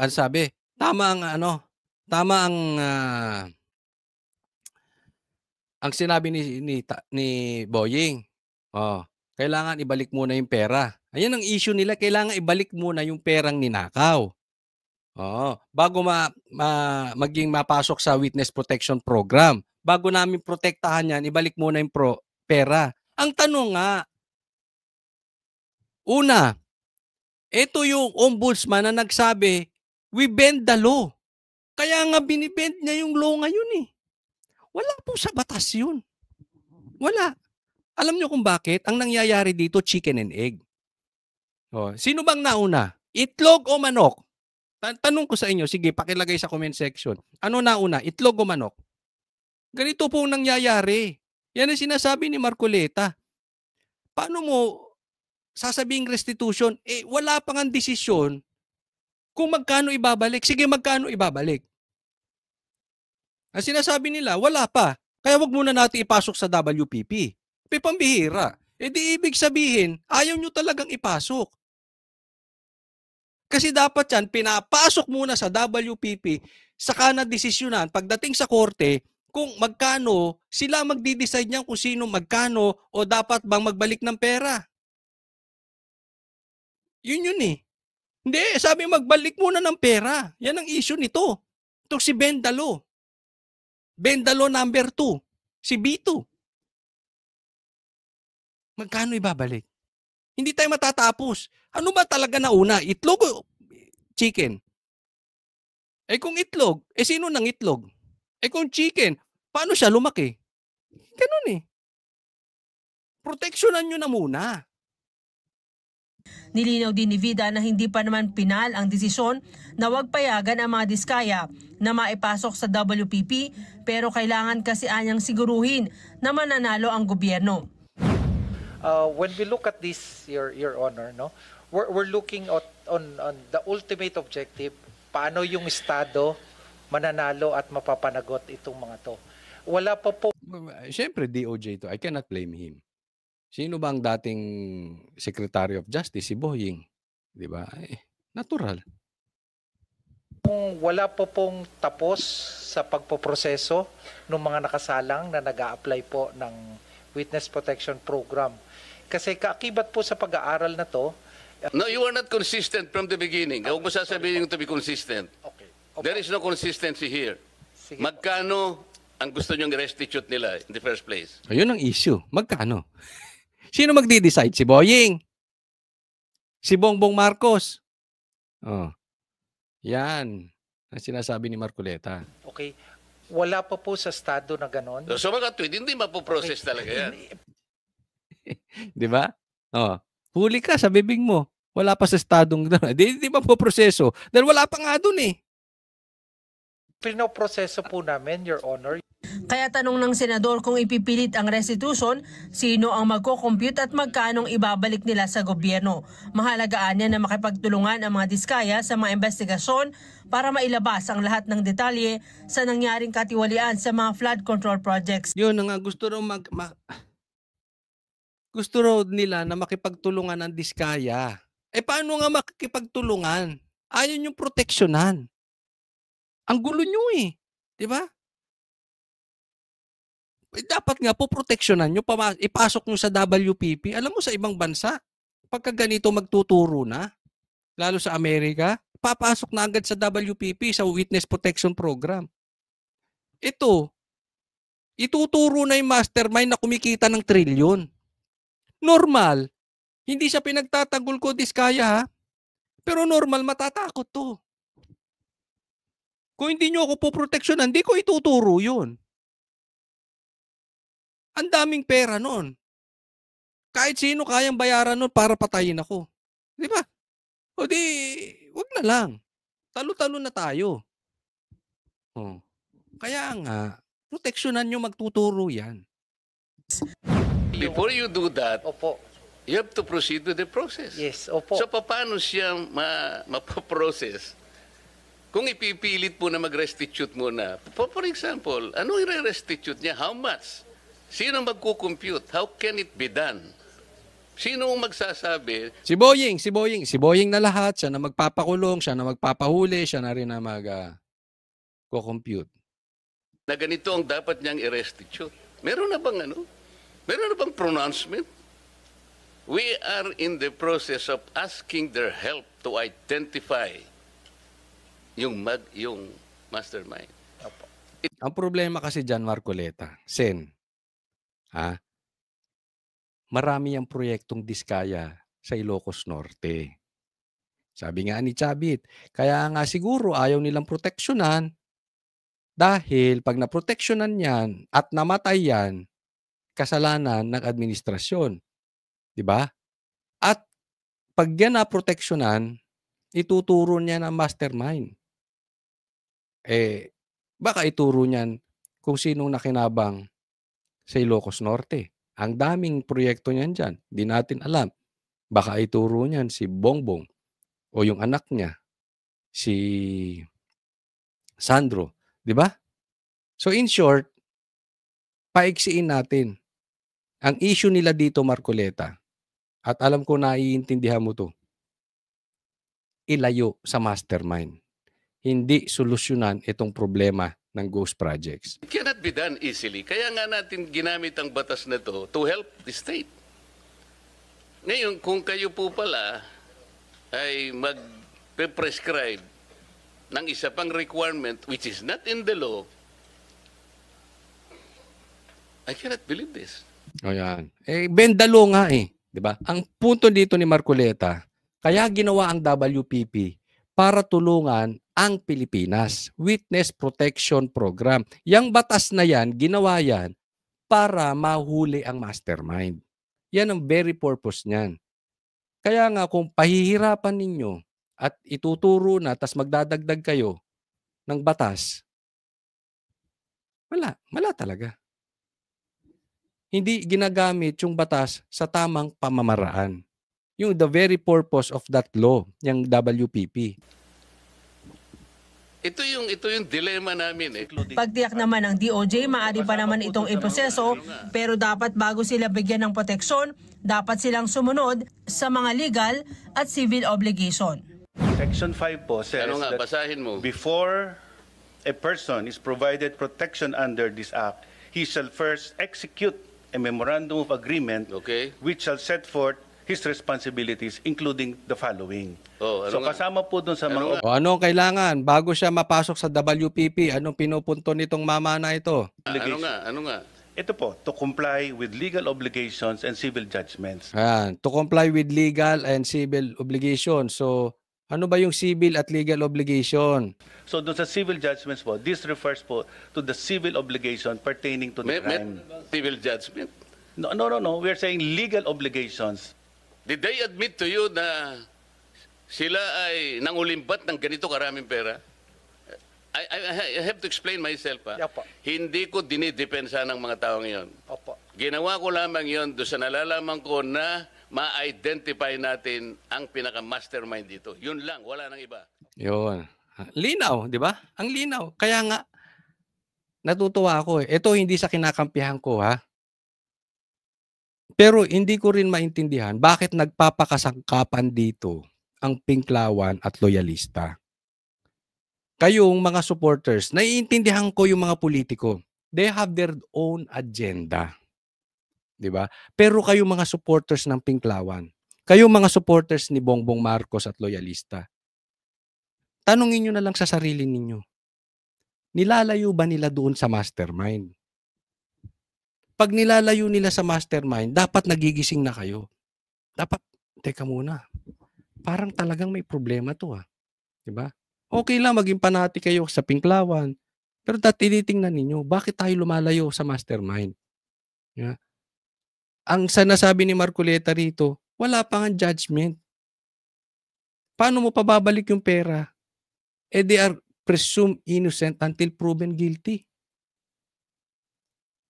sabi? Tama ang sinabi ni Boying. Oh, kailangan ibalik muna yung pera. Ayun ang issue nila, kailangan ibalik muna yung perang ninakaw. Oo, bago maging mapasok sa witness protection program. Bago namin protektahan yan, ibalik muna yung pera. Ang tanong nga, una, ito yung ombudsman na nagsabi, we bend the law. Kaya nga binibend niya yung law ngayon eh. Wala po sa batas yun. Wala. Alam niyo kung bakit? Ang nangyayari dito, chicken and egg. Oh, sino bang nauna? Itlog o manok? Tanong ko sa inyo, sige, pakilagay sa comment section. Ano nauna, itlog o manok? Ganito po nangyayari. Yan ang sinasabi ni Marcoleta. Paano mo sasabing restitution? Eh, wala pang ang desisyon kung magkano ibabalik. Sige, magkano ibabalik? Ang sinasabi nila, wala pa. Kaya wag muna natin ipasok sa WPP. Pambihira. Eh di ibig sabihin, ayaw nyo talagang ipasok. Kasi dapat yan, pinapasok muna sa WPP, saka na desisyonan pagdating sa korte kung magkano, sila magdi-decide niyan kung sino magkano o dapat bang magbalik ng pera. Yun eh. Hindi, sabi magbalik muna ng pera. Yan ang issue nito. Ito si Bendalo. Bendalo number 2. Si B2. Magkano ibabalik? Hindi tayo matatapos. Ano ba talaga nauna? Itlog o chicken? Eh kung itlog, eh sino nang itlog? Eh kung chicken, paano siya lumaki? Ganun eh. Proteksyonan nyo na muna. Nilinaw din ni Vida na hindi pa naman pinal ang desisyon na huwag payagan ang mga Diskaya na maipasok sa WPP, pero kailangan kasi anyang siguruhin na mananalo ang gobyerno. When we look at this, Your Honor, no, we're looking on the ultimate objective, paano yung Estado mananalo at mapapanagot itong mga to. Wala pa po. Siyempre, DOJ to. I cannot blame him. Sino ba ang dating Secretary of Justice? Si Boying. Di ba? Natural. Wala po pong tapos sa pagpoproseso ng mga nakasalang na nag-a-apply po ng Witness Protection Program. Kasi kaakibat po sa pag-aaral na to. No, you are not consistent from the beginning. Huwag mo sasabihin to be consistent. Okay. There is no consistency here. Sige. Magkano ang gusto nyong restitute nila in the first place? Ayun ang issue. Magkano? Sino magdi-decide? Si Boying? Si Bongbong Marcos? Oh. Yan ang sinasabi ni Marcoleta. Okay. Wala pa po sa estado na ganon. So mga tweet, hindi mapoprocess talaga yan. Di ba? Oh, huli ka sa bibig mo. Wala pa sa estadong di ba po proseso? Dahil wala pa nga dun eh. Pinoproseso po namin, Your Honor. Kaya tanong ng senador kung ipipilit ang restitution, sino ang magko-compute at magkanong ibabalik nila sa gobyerno. Mahalagaan niya na makipagtulungan ang mga diskaya sa mga investigasyon para mailabas ang lahat ng detalye sa nangyaring katiwalian sa mga flood control projects. Yun nga gusto raw gusto raw nila na makipagtulungan ang diskaya. Paano nga makikipagtulungan? Ayaw niyong proteksyonan. Ang gulo nyo eh. Di ba? Dapat nga po proteksyonan nyo, ipasok nyo sa WPP. Alam mo sa ibang bansa, pagka ganito magtuturo na, lalo sa Amerika, papasok na agad sa WPP, sa Witness Protection Program. Ito, ituturo na yung mastermind na kumikita ng trilyon. Normal, hindi siya pinagtatanggol ko, diskaya ha. Pero normal, matatakot to. Kung hindi nyo ako poproteksyonan, hindi ko ituturo yun. Ang daming pera nun. Kahit sino kayang bayaran nun para patayin ako. Di ba? O di, wag na lang. Talo-talo na tayo. Oh. Kaya nga, proteksyonan nyo, magtuturo yan. Before you do that, Opo. you have to proceed with the process. Yes, opo. So paano siya mapaprocess? Kung ipipilit po na mag-restitute muna, for example, ano i-restitute niya? How much? Sino magkukompute? How can it be done? Sino ang magsasabi? Si Boying na lahat, siya na magpapakulong, siya na magpapahuli, siya na rin na mag-compute. Na ganito ang dapat niyang i-restitute. Meron na bang ano? Meron na bang pronouncement? We are in the process of asking their help to identify yung mastermind. Ang problema kasi dyan, Marcoleta, marami ang proyektong diskaya sa Ilocos Norte. Sabi nga ni Chavit, kaya nga siguro ayaw nilang proteksyonan dahil pag naproteksyonan yan at namatay yan, kasalanan ng administrasyon. Diba? At pag yan naproteksyonan, ituturo niya ng mastermind. Baka ituro niyan kung sinong nakinabang sa Ilocos Norte. Ang daming proyekto niyan dyan. Di natin alam. Baka ituro niyan si Bongbong o yung anak niya, si Sandro. Di ba? So in short, paiksiin natin. Ang issue nila dito, Marcoleta, at alam ko naiintindihan mo to, ilayo sa mastermind. Hindi solusyonan itong problema ng ghost projects. It cannot be done easily. Kaya nga natin ginamit ang batas na to to help the state. Ngayon, kung kayo po pala ay mag-prescribe ng isa pang requirement which is not in the law, I cannot believe this. O yan. Bendalo nga eh. Diba? Ang punto dito ni Marcoleta, kaya ginawa ang WPP para tulungan ang Pilipinas. Witness Protection Program. Yang batas na yan, ginawa yan para mahuli ang mastermind. Yan ang very purpose niyan. Kaya nga kung pahihirapan ninyo at ituturo na tas magdadagdag kayo ng batas, wala talaga. Hindi ginagamit yung batas sa tamang pamamaraan. Yung the very purpose of that law, yung WPP. Ito yung dilemma namin eh. Pagtiyak naman ng DOJ, maaari pa naman itong iproseso, pero dapat bago sila bigyan ng proteksyon, dapat silang sumunod sa mga legal at civil obligation. Section 5 po says Ano nga, that basahin mo. before a person is provided protection under this act, he shall first execute a memorandum of agreement which shall set forth his responsibilities, including the following. So kasama po dun sa mga... O anong kailangan bago siya mapasok sa WPP? Anong pinupunto nitong mama na ito? Ano nga? Ito po, to comply with legal obligations and civil judgments. Ayan, to comply with legal and civil obligations. So, Ano ba yung civil at legal obligation? So doon sa civil judgments po, this refers po to the civil obligation pertaining to the crime. Civil judgment. No. We are saying legal obligations. Did they admit to you na sila ay nangulimbat ng ganito karaming pera? I have to explain myself. Opo. Hindi ko dinidepensa ng mga taong iyon. Opo. Ginawa ko lamang yon doon sa nalalaman ko na ma-identify natin ang pinaka-mastermind dito. Yun lang, wala nang iba. Yun. Linaw, di ba? Ang linaw. Kaya nga, natutuwa ako eh. Ito hindi sa kinakampihan ko ha. Pero hindi ko rin maintindihan bakit nagpapakasangkapan dito ang Pinklawan at loyalista. Kayong mga supporters, naiintindihan ko yung mga politiko. They have their own agenda. Diba? Pero kayong mga supporters ng Pinklawan, kayong mga supporters ni Bongbong Marcos at loyalista, tanungin nyo na lang sa sarili ninyo. Nilalayo ba nila doon sa mastermind? Pag nilalayo nila sa mastermind, dapat nagigising na kayo. Dapat, teka muna, parang talagang may problema to Diba? Okay lang maging panati kayo sa Pinklawan, pero tinitingnan ninyo, bakit tayo lumalayo sa mastermind? Yeah. Ang sinasabi ni Marcoleta rito, wala pa nga judgment. Paano mo pababalik yung pera? They are presumed innocent until proven guilty.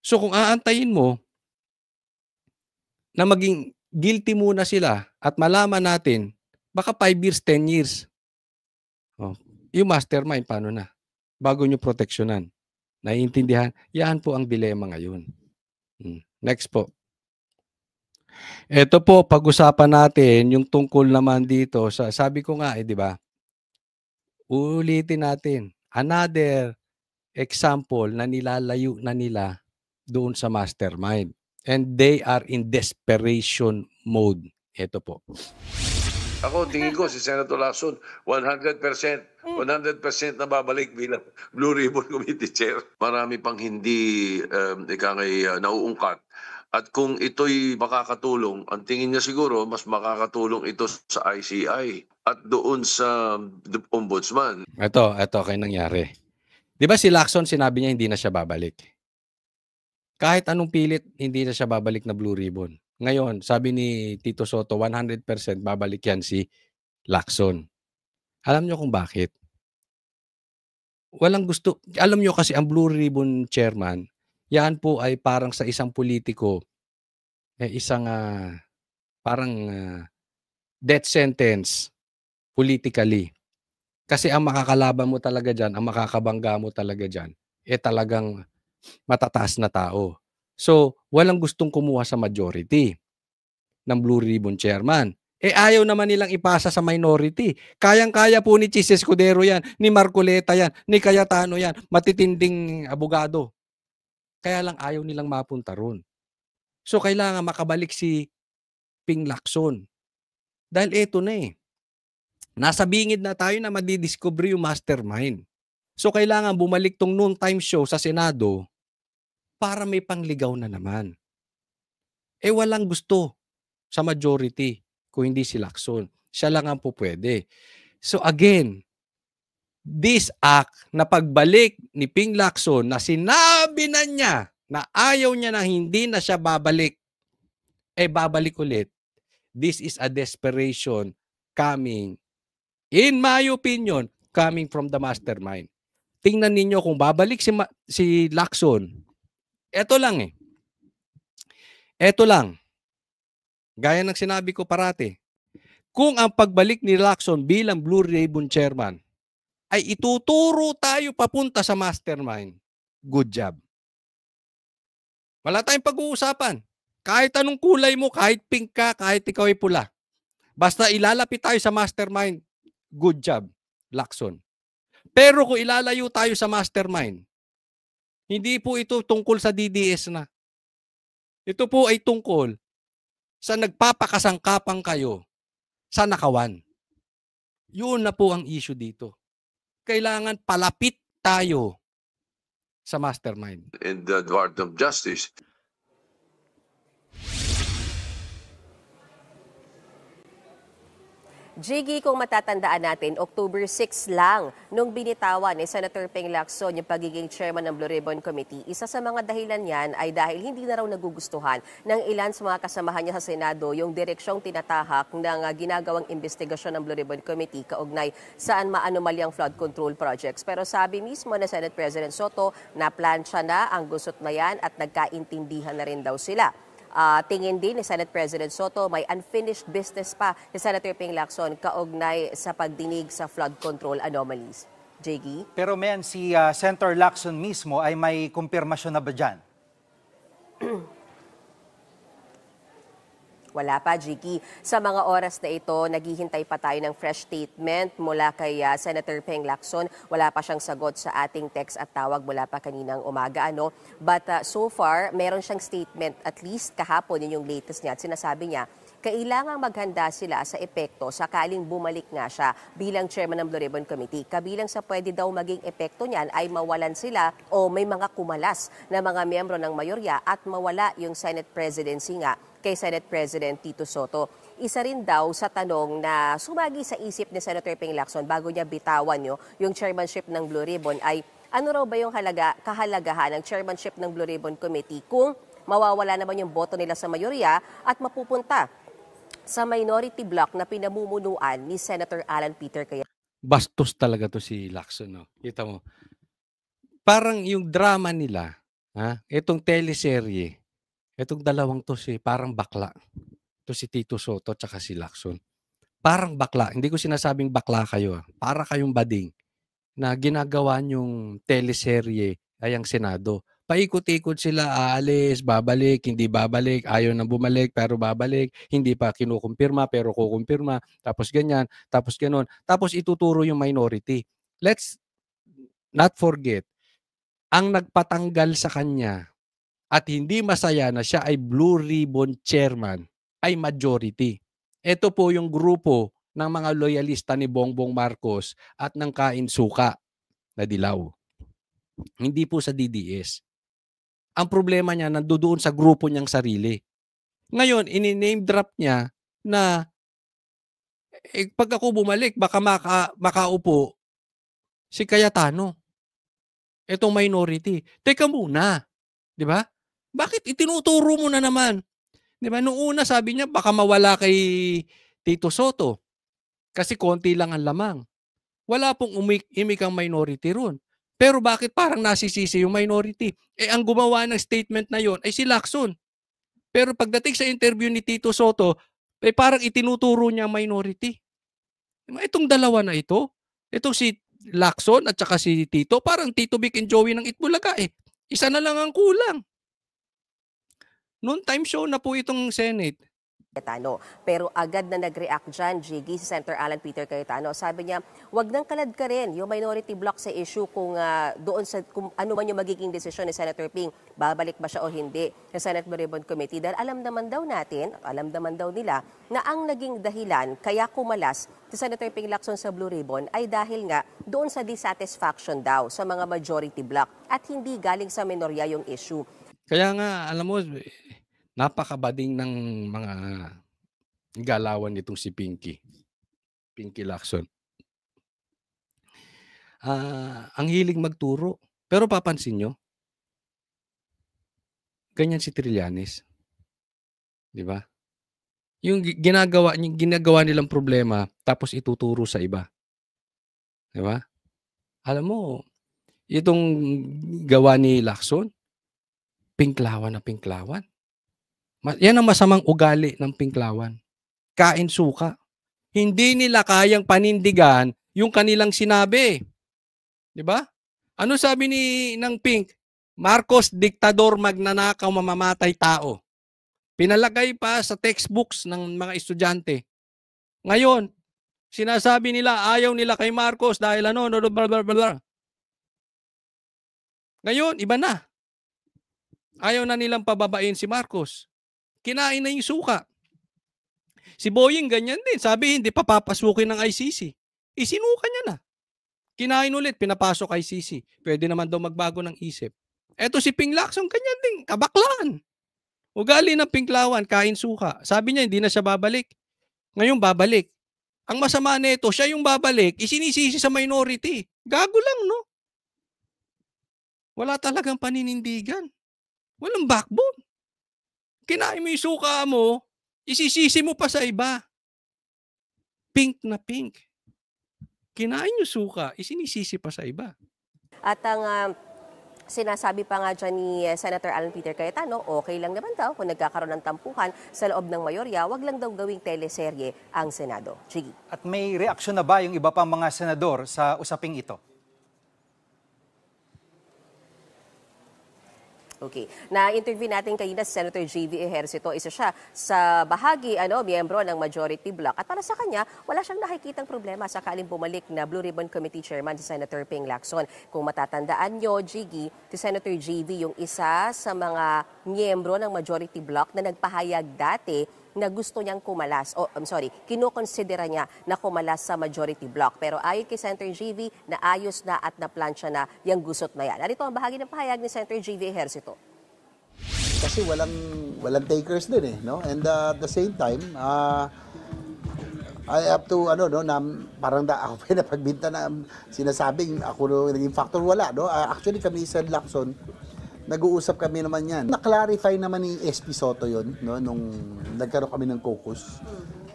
So kung aantayin mo na maging guilty muna sila at malaman natin, baka 5 years, 10 years. Yung mastermind, paano na? Bago nyo proteksyonan. Naiintindihan? Yan po ang dilema ngayon. Next po. Ito po, pag-usapan natin yung tungkol naman dito. Sabi ko nga, di ba? Ulitin natin. Another example na nilalayo na nila doon sa mastermind. And they are in desperation mode. Ito po. Ako, tingin ko si Senator Lacson, 100% na babalik bilang Blue Ribbon Committee Chair. Marami pang hindi nauungkat. At kung ito'y makakatulong, ang tingin niya siguro, mas makakatulong ito sa ICI at doon sa Ombudsman. Ito kay nangyari. Di ba si Lacson sinabi niya hindi na siya babalik? Kahit anong pilit, hindi na siya babalik na Blue Ribbon. Ngayon, sabi ni Tito Soto, 100% babalik yan si Lacson. Alam nyo kung bakit? Walang gusto. Alam nyo kasi ang Blue Ribbon Chairman, yan po ay parang sa isang politiko, isang parang death sentence politically. Kasi ang makakalaban mo talaga dyan, ang makakabangga mo talaga dyan, talagang matataas na tao. So, walang gustong kumuha sa majority ng Blue Ribbon Chairman. Ayaw naman nilang ipasa sa minority. Kayang-kaya po ni Chis Escudero yan, ni Marcoleta yan, ni Cayetano yan, matitinding abogado. Kaya lang ayaw nilang mapunta ron. So, kailangan makabalik si Ping Lacson. Dahil eto na nasa bingid na tayo na madidiscover yung mastermind. So, kailangan bumalik tong noontime show sa Senado para may pangligaw na naman. Walang gusto sa majority kung hindi si Lacson. Siya lang ang po pwede. So again, this act na pagbalik ni Ping Lacson na sinabi na niya na ayaw niya na hindi na siya babalik, babalik ulit. This is a desperation coming, in my opinion, coming from the mastermind. Tingnan ninyo kung babalik si Lacson. Ito lang Ito lang. Gaya ng sinabi ko parati. Kung ang pagbalik ni Lacson bilang Blue Ribbon Chairman ay ituturo tayo papunta sa mastermind, good job. Wala tayong pag-uusapan. Kahit anong kulay mo, kahit pink ka, kahit ikaw ay pula. Basta ilalapit tayo sa mastermind, good job, Lacson. Pero kung ilalayo tayo sa mastermind, hindi po ito tungkol sa DDS na. Ito po ay tungkol sa nagpapakasangkapang kayo sa nakawan. Yun na po ang issue dito. Kailangan palapit tayo sa mastermind. In the Department of Justice. Jiggy, kung matatandaan natin, October 6 lang nung binitawan ni Senator Ping Lacson yung pagiging chairman ng Blue Ribbon Committee. Isa sa mga dahilan yan ay dahil hindi na raw nagugustuhan ng ilan sa mga kasamahan niya sa Senado yung direksyong tinatahak ng ginagawang investigasyon ng Blue Ribbon Committee kaugnay saan maanomalyang flood control projects. Pero sabi mismo na Senate President Soto na plansya na ang gusot na yan at nagkaintindihan na rin daw sila. Tingin din ni Senate President Soto may unfinished business pa ni Senator Ping Lacson kaugnay sa pagdinig sa flood control anomalies. JG? Pero men, si Senator Lacson mismo ay may kumpirmasyon na ba dyan? Wala pa, Jiki. Sa mga oras na ito, naghihintay pa tayo ng fresh statement mula kay Senator Ping Lacson. Wala pa siyang sagot sa ating text at tawag mula pa kaninang umaga. But so far, meron siyang statement, at least kahapon, yun yung latest niya. At sinasabi niya, kailangang maghanda sila sa epekto sakaling bumalik nga siya bilang chairman ng Blue Ribbon Committee. Kabilang sa pwede daw maging epekto niyan ay mawalan sila o may mga kumalas na mga miyembro ng mayorya at mawala yung Senate presidency nga kay Senate President Tito Soto. Isa rin daw sa tanong na sumagi sa isip ni Senator Ping Lacson bago niya bitawan yung chairmanship ng Blue Ribbon ay ano raw ba yung kahalagahan ng chairmanship ng Blue Ribbon Committee kung mawawala naman yung boto nila sa mayorya at mapupunta sa minority bloc na pinamumunuan ni Senator Alan Peter Cayetano. Bastos talaga to si Lacson. No? Kita mo. Parang yung drama nila, itong teleserye, itong dalawang to parang bakla. To si Tito Soto at si Lacson. Parang bakla. Hindi ko sinasabing bakla kayo. Para kayong bading na ginagawa nyong teleserye ay ang Senado. Paikot-ikot sila, aalis, babalik, hindi babalik, ayaw na bumalik, pero babalik, hindi pa kinukumpirma, pero kukumpirma, tapos ganyan, tapos ganon, tapos ituturo yung minority. Let's not forget, ang nagpatanggal sa kanya at hindi masaya na siya ay Blue Ribbon Chairman ay majority. Ito po yung grupo ng mga loyalista ni Bongbong Marcos at ng Kain Suka na Dilaw. Hindi po sa DDS. Ang problema niya nandoon sa grupo niyang sarili. Ngayon, ini-name drop niya na pag ako bumalik, baka makaupo si Cayetano. Itong minority. Teka muna. Di ba? Bakit itinuturo mo na naman? Di ba? Noong una sabi niya, baka mawala kay Tito Soto. Kasi konti lang ang lamang. Wala pong imik ang minority ron. Pero bakit parang nasisisi yung minority? Ang gumawa ng statement na yon ay si Lacson. Pero pagdating sa interview ni Tito Soto, parang itinuturo niya ang minority. Itong dalawa na ito, itong si Lacson at saka si Tito, parang Tito Vic and Joey ng Itbulaga Isa na lang ang kulang. Noon time show na po itong Senate. Pero agad na nag-react dyan, Jiggy, si Senator Alan Peter Cayetano. Sabi niya, wag nang kalad ka rin yung minority block sa issue kung doon sa kung ano man yung magiging desisyon ni Senator Ping, babalik ba siya o hindi sa Senate Blue Ribbon Committee. Dahil alam naman daw nila na ang naging dahilan kaya kumalas si Senator Ping Lacson sa Blue Ribbon ay dahil nga doon sa dissatisfaction daw sa mga majority block at hindi galing sa minorya yung issue. Kaya nga, alam mo, napakabading ng mga galawan nitong si Pinky Lacson. Ang hilig magturo. Pero papansin nyo, ganyan si Trillanes. Di ba? Yung ginagawa nilang problema, tapos ituturo sa iba. Di ba? Alam mo, itong gawa ni Lacson, pinklawan na pinklawan. Yan ang masamang ugali ng pinklawan. Kain suka. Hindi nila kayang panindigan yung kanilang sinabi. Di ba? Ano sabi ng Pink? Marcos, diktador, magnanakaw, mamamatay tao. Pinalagay pa sa textbooks ng mga estudyante. Ngayon, sinasabi nila ayaw nila kay Marcos dahil blah, blah, blah. Ngayon, iba na. Ayaw na nilang pababain si Marcos. Kinain na yung suka. Si Boying ganyan din. Sabi, hindi pa papasukin ng ICC. Isinuka niya na. Kinain ulit, pinapasok ICC. Pwede naman daw magbago ng isip. Eto si Ping Lacson, ganyan din. Kabaklaan. Ugali ng pinklawan, kain suka. Sabi niya, hindi na siya babalik. Ngayon, babalik. Ang masama nito, siya yung babalik, isinisisi sa minority. Gago lang, no? Wala talagang paninindigan. Walang backbone. Kinain mo yung suka mo, isisisi mo pa sa iba. Pink na pink. Kinain yung suka, isinisisi pa sa iba. At ang sinasabi pa nga dyan ni Senator Alan Peter Cayetano, okay lang naman daw kung nagkakaroon ng tampuhan sa loob ng mayorya, wag lang daw gawing teleserye ang Senado. Chigi. At may reaksyon na ba yung iba pang mga senador sa usaping ito? Okay. Na-interview natin kanina si Senator J.V. Ejercito. Isa siya sa bahagi, miyembro ng majority bloc. At para sa kanya, wala siyang nakikitang problema sakaling bumalik na Blue Ribbon Committee Chairman si Senator Ping Lacson. Kung matatandaan nyo, Jiggy, si Senator J.V. yung isa sa mga miyembro ng majority bloc na nagpahayag dati na gusto niyang kumalas, kinukonsidera niya na kumalas sa majority bloc. Pero ayon kay Senator JV, naayos na at naplansya na yung gusot na yan. Narito ang bahagi ng pahayag ni Senator JV Ejercito. Kasi walang takers din no? And at the same time, I have to, parang ako pinapagbinta na sinasabing ako naging factor, wala, no? Actually kami sa Lacson, nag-uusap kami naman yan. Na-clarify naman ni SP Soto yun, no? Nung nagkaroon kami ng caucus.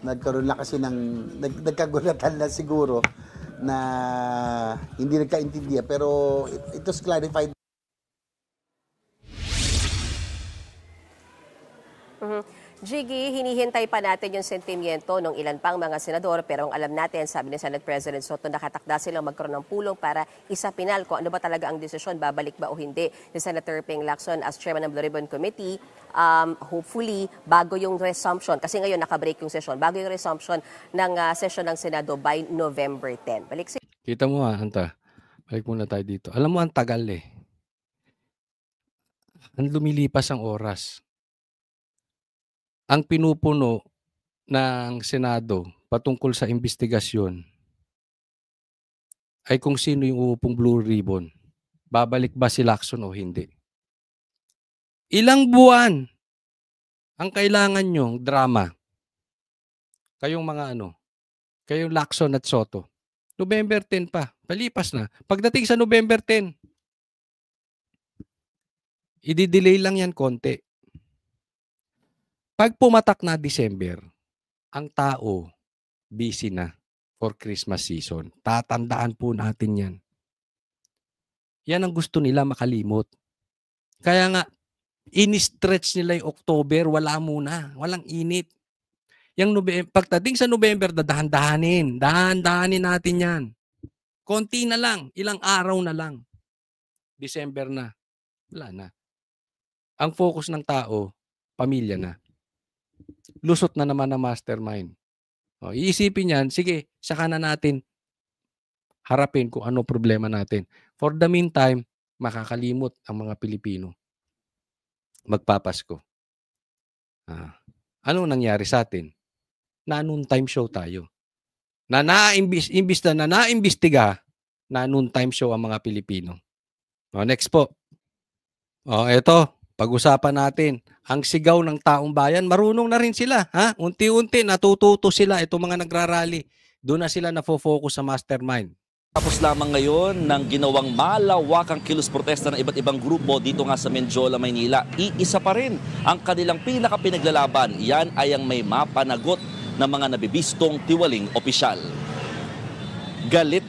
Nagkaroon lang kasi nagkagulatan lang siguro na hindi nagkaintindihan. Pero it was clarified. Jiggy, hinihintay pa natin yung sentimiento ng ilan pang mga senador, pero ang alam natin, sabi ni Senate President Soto, nakatakda silang magkaroon ng pulong para isapinal kung ano ba talaga ang desisyon, babalik ba o hindi ni Senator Ping Lacson as Chairman ng Blue Ribbon Committee. Hopefully, bago yung resumption, kasi ngayon nakabreak yung session, bago yung resumption ng session ng Senado by November 10. Balik si... Kita mo Anta, balik muna tayo dito. Alam mo, ang tagal Ang lumilipas ang oras. Ang pinupuno ng Senado patungkol sa investigasyon ay kung sino yung uupong Blue Ribbon. Babalik ba si Lacson o hindi? Ilang buwan ang kailangan nyong drama? Kayong mga kayong Lacson at Soto. November 10 pa. Palipas na. Pagdating sa November 10, i-delay lang yan konti. Pag pumatak na December, ang tao busy na for Christmas season. Tatandaan po natin yan. Yan ang gusto nila makalimot. Kaya nga, in-stretch nila yung October, wala muna. Walang init. Pagdating sa November, dahan-dahanin. Dahan-dahanin natin yan. Konti na lang. Ilang araw na lang. December na. Wala na. Ang focus ng tao, pamilya na. Lusot na naman ang mastermind. Iisipin yan, sige, saka na natin harapin kung ano problema natin. For the meantime, makakalimot ang mga Pilipino. Magpapasko. Ano nangyari sa atin? Na-noon time show tayo. Imbis na naimbestiga, na-noon time show ang mga Pilipino. Next po. Eto. Pag-usapan natin, ang sigaw ng taong bayan, marunong na rin sila. Unti-unti, natututo sila. Itong mga nagrarally, doon na sila nafo-focus sa mastermind. Tapos lamang ngayon ng ginawang malawakang kilos protesta ng iba't ibang grupo dito nga sa Mendiola, Maynila. Iisa pa rin ang kanilang pinaka-pinaglalaban. Yan ay ang may mapanagot ng mga nabibistong tiwaling opisyal. Galit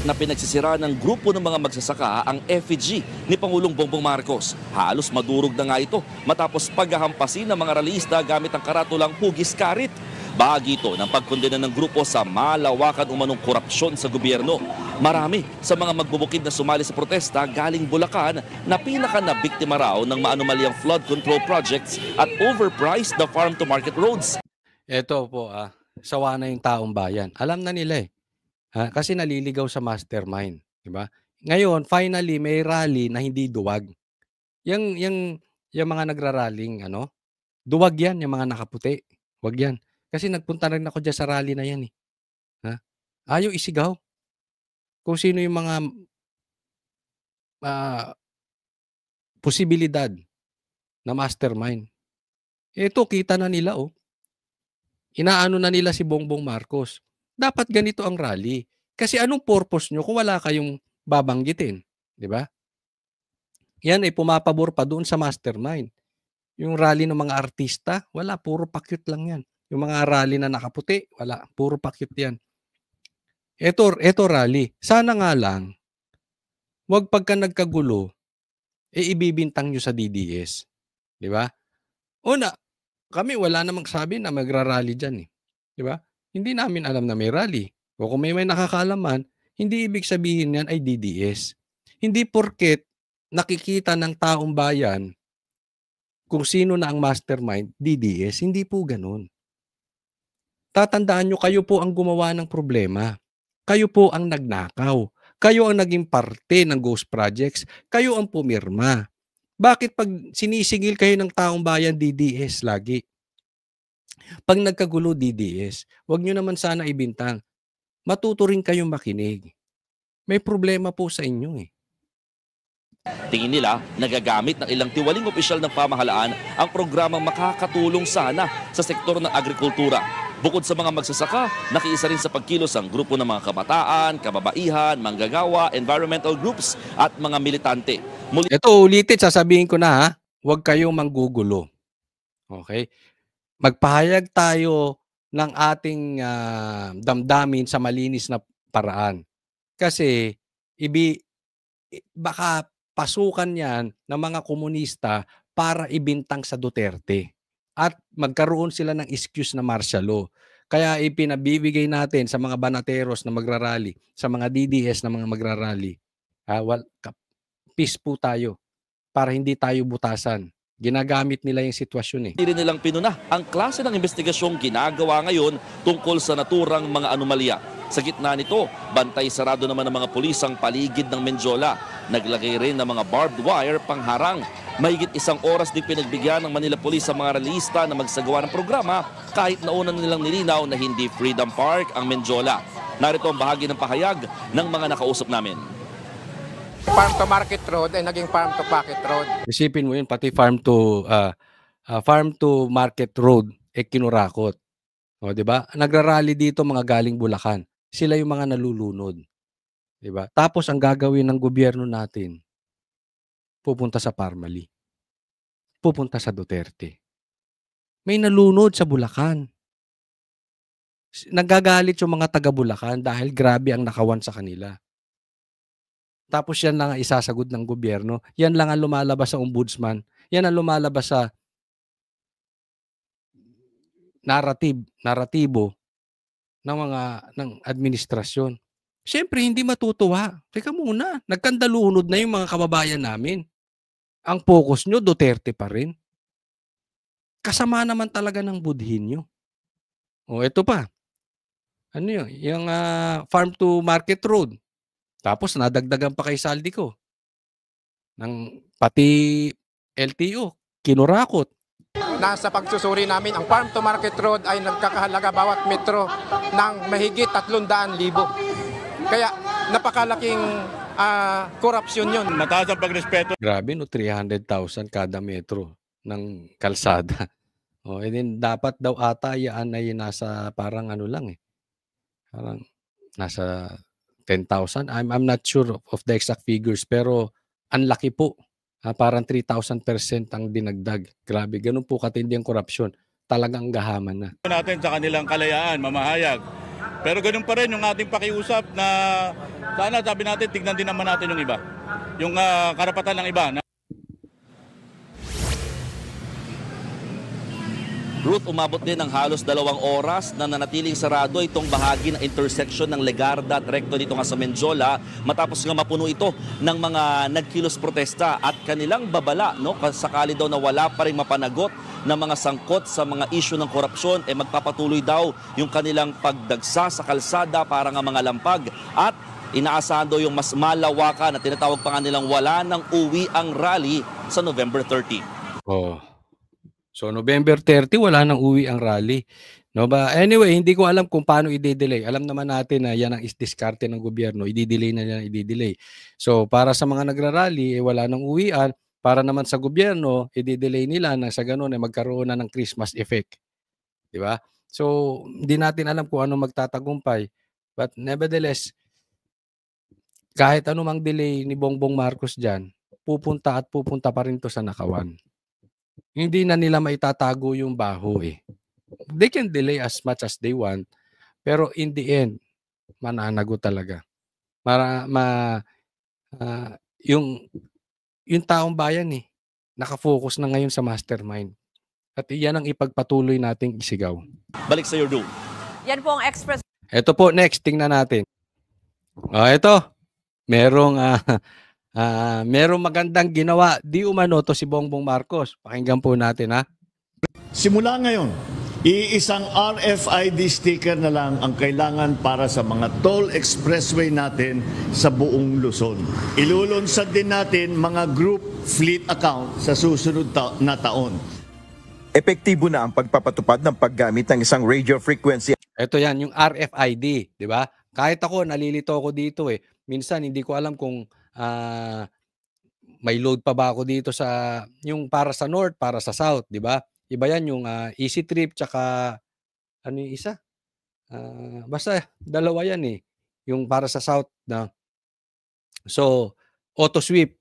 na pinagsisira ng grupo ng mga magsasaka ang effigy ni Pangulong Bongbong Marcos. Halos madurog na nga ito matapos paghahampasin ng mga rallyista gamit ang karatulang hugis karit. Bahagi ito ng pagkondena ng grupo sa malawakan umanong korupsyon sa gobyerno. Marami sa mga magbubukid na sumali sa protesta galing Bulacan na pinaka na biktima raw ng maanumalyang flood control projects at overpriced na farm-to-market roads. Ito po, sawa na yung taong bayan. Alam na nila kasi naliligaw sa mastermind, di ba? Ngayon, finally may rally na hindi duwag. Yung mga nagraraling, duwag yan, yung mga nakaputi. Wag yan. Kasi nagpunta rin ako dyan sa rally na yan Ayaw isigaw. Kung sino yung mga posibilidad na mastermind. Ito, kita na nila Inaano na nila si Bongbong Marcos. dapat ganito ang rally. Kasi anong purpose nyo kung wala kayong babanggitin? Di ba? Yan ay pumapabor pa doon sa mastermind. Yung rally ng mga artista, wala, puro pakyut lang yan. Yung mga rally na nakaputi, wala, puro pakyut yan. Ito rally. Sana nga lang, wag pagka nagkagulo, ibibintang nyo sa DDS. Di ba? Una, kami wala namang sabi na magra-rally dyan. Di ba? Hindi namin alam na may rally. O kung may nakakaalaman, hindi ibig sabihin yan ay DDS. Hindi porket nakikita ng taong bayan kung sino na ang mastermind, DDS. Hindi po ganun. Tatandaan nyo, kayo po ang gumawa ng problema. Kayo po ang nagnakaw. Kayo ang naging parte ng ghost projects. Kayo ang pumirma. Bakit pag sinisingil kayo ng taong bayan, DDS lagi? Pag nagkagulo, DDS, wag nyo naman sana ibintang. Matuto rin kayong makinig. May problema po sa inyo eh. Tingin nila, nagagamit ng ilang tiwaling opisyal ng pamahalaan ang programang makakatulong sana sa sektor ng agrikultura. Bukod sa mga magsasaka, nakiisa rin sa pagkilos ang grupo ng mga kabataan, kababaihan, manggagawa, environmental groups at mga militante. Ito ulitin, sasabihin ko na ha, huwag kayong manggugulo. Okay? Magpahayag tayo ng ating damdamin sa malinis na paraan. Kasi baka pasukan yan ng mga komunista para ibintang sa Duterte. At magkaroon sila ng excuse na martial law. Kaya ipinabibigay natin sa mga banateros na magrarally, sa mga DDS na mga magrarally, peace po tayo para hindi tayo butasan. Ginagamit nila yung sitwasyon eh. Hindi rin nilang pinuna ang klase ng investigasyong ginagawa ngayon tungkol sa naturang mga anomalya. Sa gitna nito, bantay sarado naman ng mga pulis ang paligid ng Menjola. Naglagay rin ng mga barbed wire pangharang. Mahigit 1 oras din pinagbigyan ng Manila Police sa mga rallyista na magsagawa ng programa kahit nauna nilang nilinaw na hindi Freedom Park ang Menjola. Narito ang bahagi ng pahayag ng mga nakausap namin. Farm to Market Road ay naging Farm to Pocket Road. Isipin mo yun, pati farm to Market Road kinurakot. O, di ba? Nagrarally dito mga galing Bulacan. Sila yung mga nalulunod. Di ba? Tapos ang gagawin ng gobyerno natin, pupunta sa Parmali. Pupunta sa Duterte. May nalunod sa Bulacan. Nagagalit yung mga taga Bulacan dahil grabe ang nakawan sa kanila. Tapos yan lang ang isasagot ng gobyerno. Yan lang ang lumalabas sa ombudsman. Yan ang lumalabas sa naratibo ng administrasyon. Siyempre, hindi matutuwa. Teka muna, nagkandalunod na yung mga kababayan namin. Ang focus nyo, Duterte pa rin. Kasama naman talaga ng budhin nyo. O, ito pa. Ano yun? Yung Farm to Market Road. Tapos nadagdagan pa kay Saldico. Pati LTO, kinurakot. Nasa pagsusuri namin, ang Farm to Market Road ay nagkakahalaga bawat metro ng mahigit 300,000. Kaya napakalaking korupsyon yun. Mataas ang pagrespeto. Grabe no, 300,000 kada metro ng kalsada. O, and then dapat daw ata yan ay nasa parang ano lang eh. Parang nasa 10,000. I'm not sure of the exact figures pero ang laki po. Parang 3,000% ang dinagdag. Grabe, ganun po katindi ang korupsyon. Talagang gahaman na. Natin sa kanilang kalayaan, mamahayag. Pero ganun pa rin yung ating pakiusap na sana sabi natin, tignan din naman natin yung iba. Yung karapatan ng iba. Ruth, umabot din ng halos 2 oras na nanatiling sarado itong bahagi ng intersection ng Legarda at Recto dito nga sa Menjola matapos nga mapuno ito ng mga nagkilos protesta at kanilang babala, no, sakali daw na wala pa rin mapanagot ng mga sangkot sa mga issue ng korupsyon, magpapatuloy daw yung kanilang pagdagsa sa kalsada para nga mga lampag at inaasahan daw yung mas malawakan at tinatawag pa nga nilang wala ng uwi ang rally sa November 30. Oh. So November 30 wala nang uwi ang rally. No ba? Anyway, hindi ko alam kung paano i-delay. Alam naman natin na yan ang isdiskarte ng gobyerno. I-delay na yan, i-delay. So para sa mga nagrarally, wala nang uwian. Para naman sa gobyerno, i-delay nila na sa ganun ay magkaroon na ng Christmas effect. Di ba? So, hindi natin alam kung ano magtatagumpay. But nevertheless, kahit anumang delay ni Bongbong Marcos dyan, pupunta at pupunta pa rin to sa nakawan. Hindi na nila maitatago yung baho eh. They can delay as much as they want, pero in the end, mananago talaga. Yung taong bayan eh, nakafocus na ngayon sa mastermind. At iyan ang ipagpatuloy nating isigaw. Balik sa your Yan po ang Express. Ito po, next, tingnan natin. Ito, merong magandang ginawa. Di umano to si Bongbong Marcos. Pakinggan po natin ha. Simula ngayon, iisang RFID sticker na lang ang kailangan para sa mga toll expressway natin sa buong Luzon. Ilulunsad din natin mga group fleet account sa susunod na taon. Epektibo na ang pagpapatupad ng paggamit ng isang radio frequency. Ito yan, yung RFID, di ba? Kahit ako, nalilito ako dito eh. Minsan, hindi ko alam kung may load pa ba ako dito sa, yung para sa north, para sa south, di ba? Iba yan yung Easy Trip, tsaka, ano yung isa? Basta, dalawa yan eh. Yung para sa south na. So, auto sweep.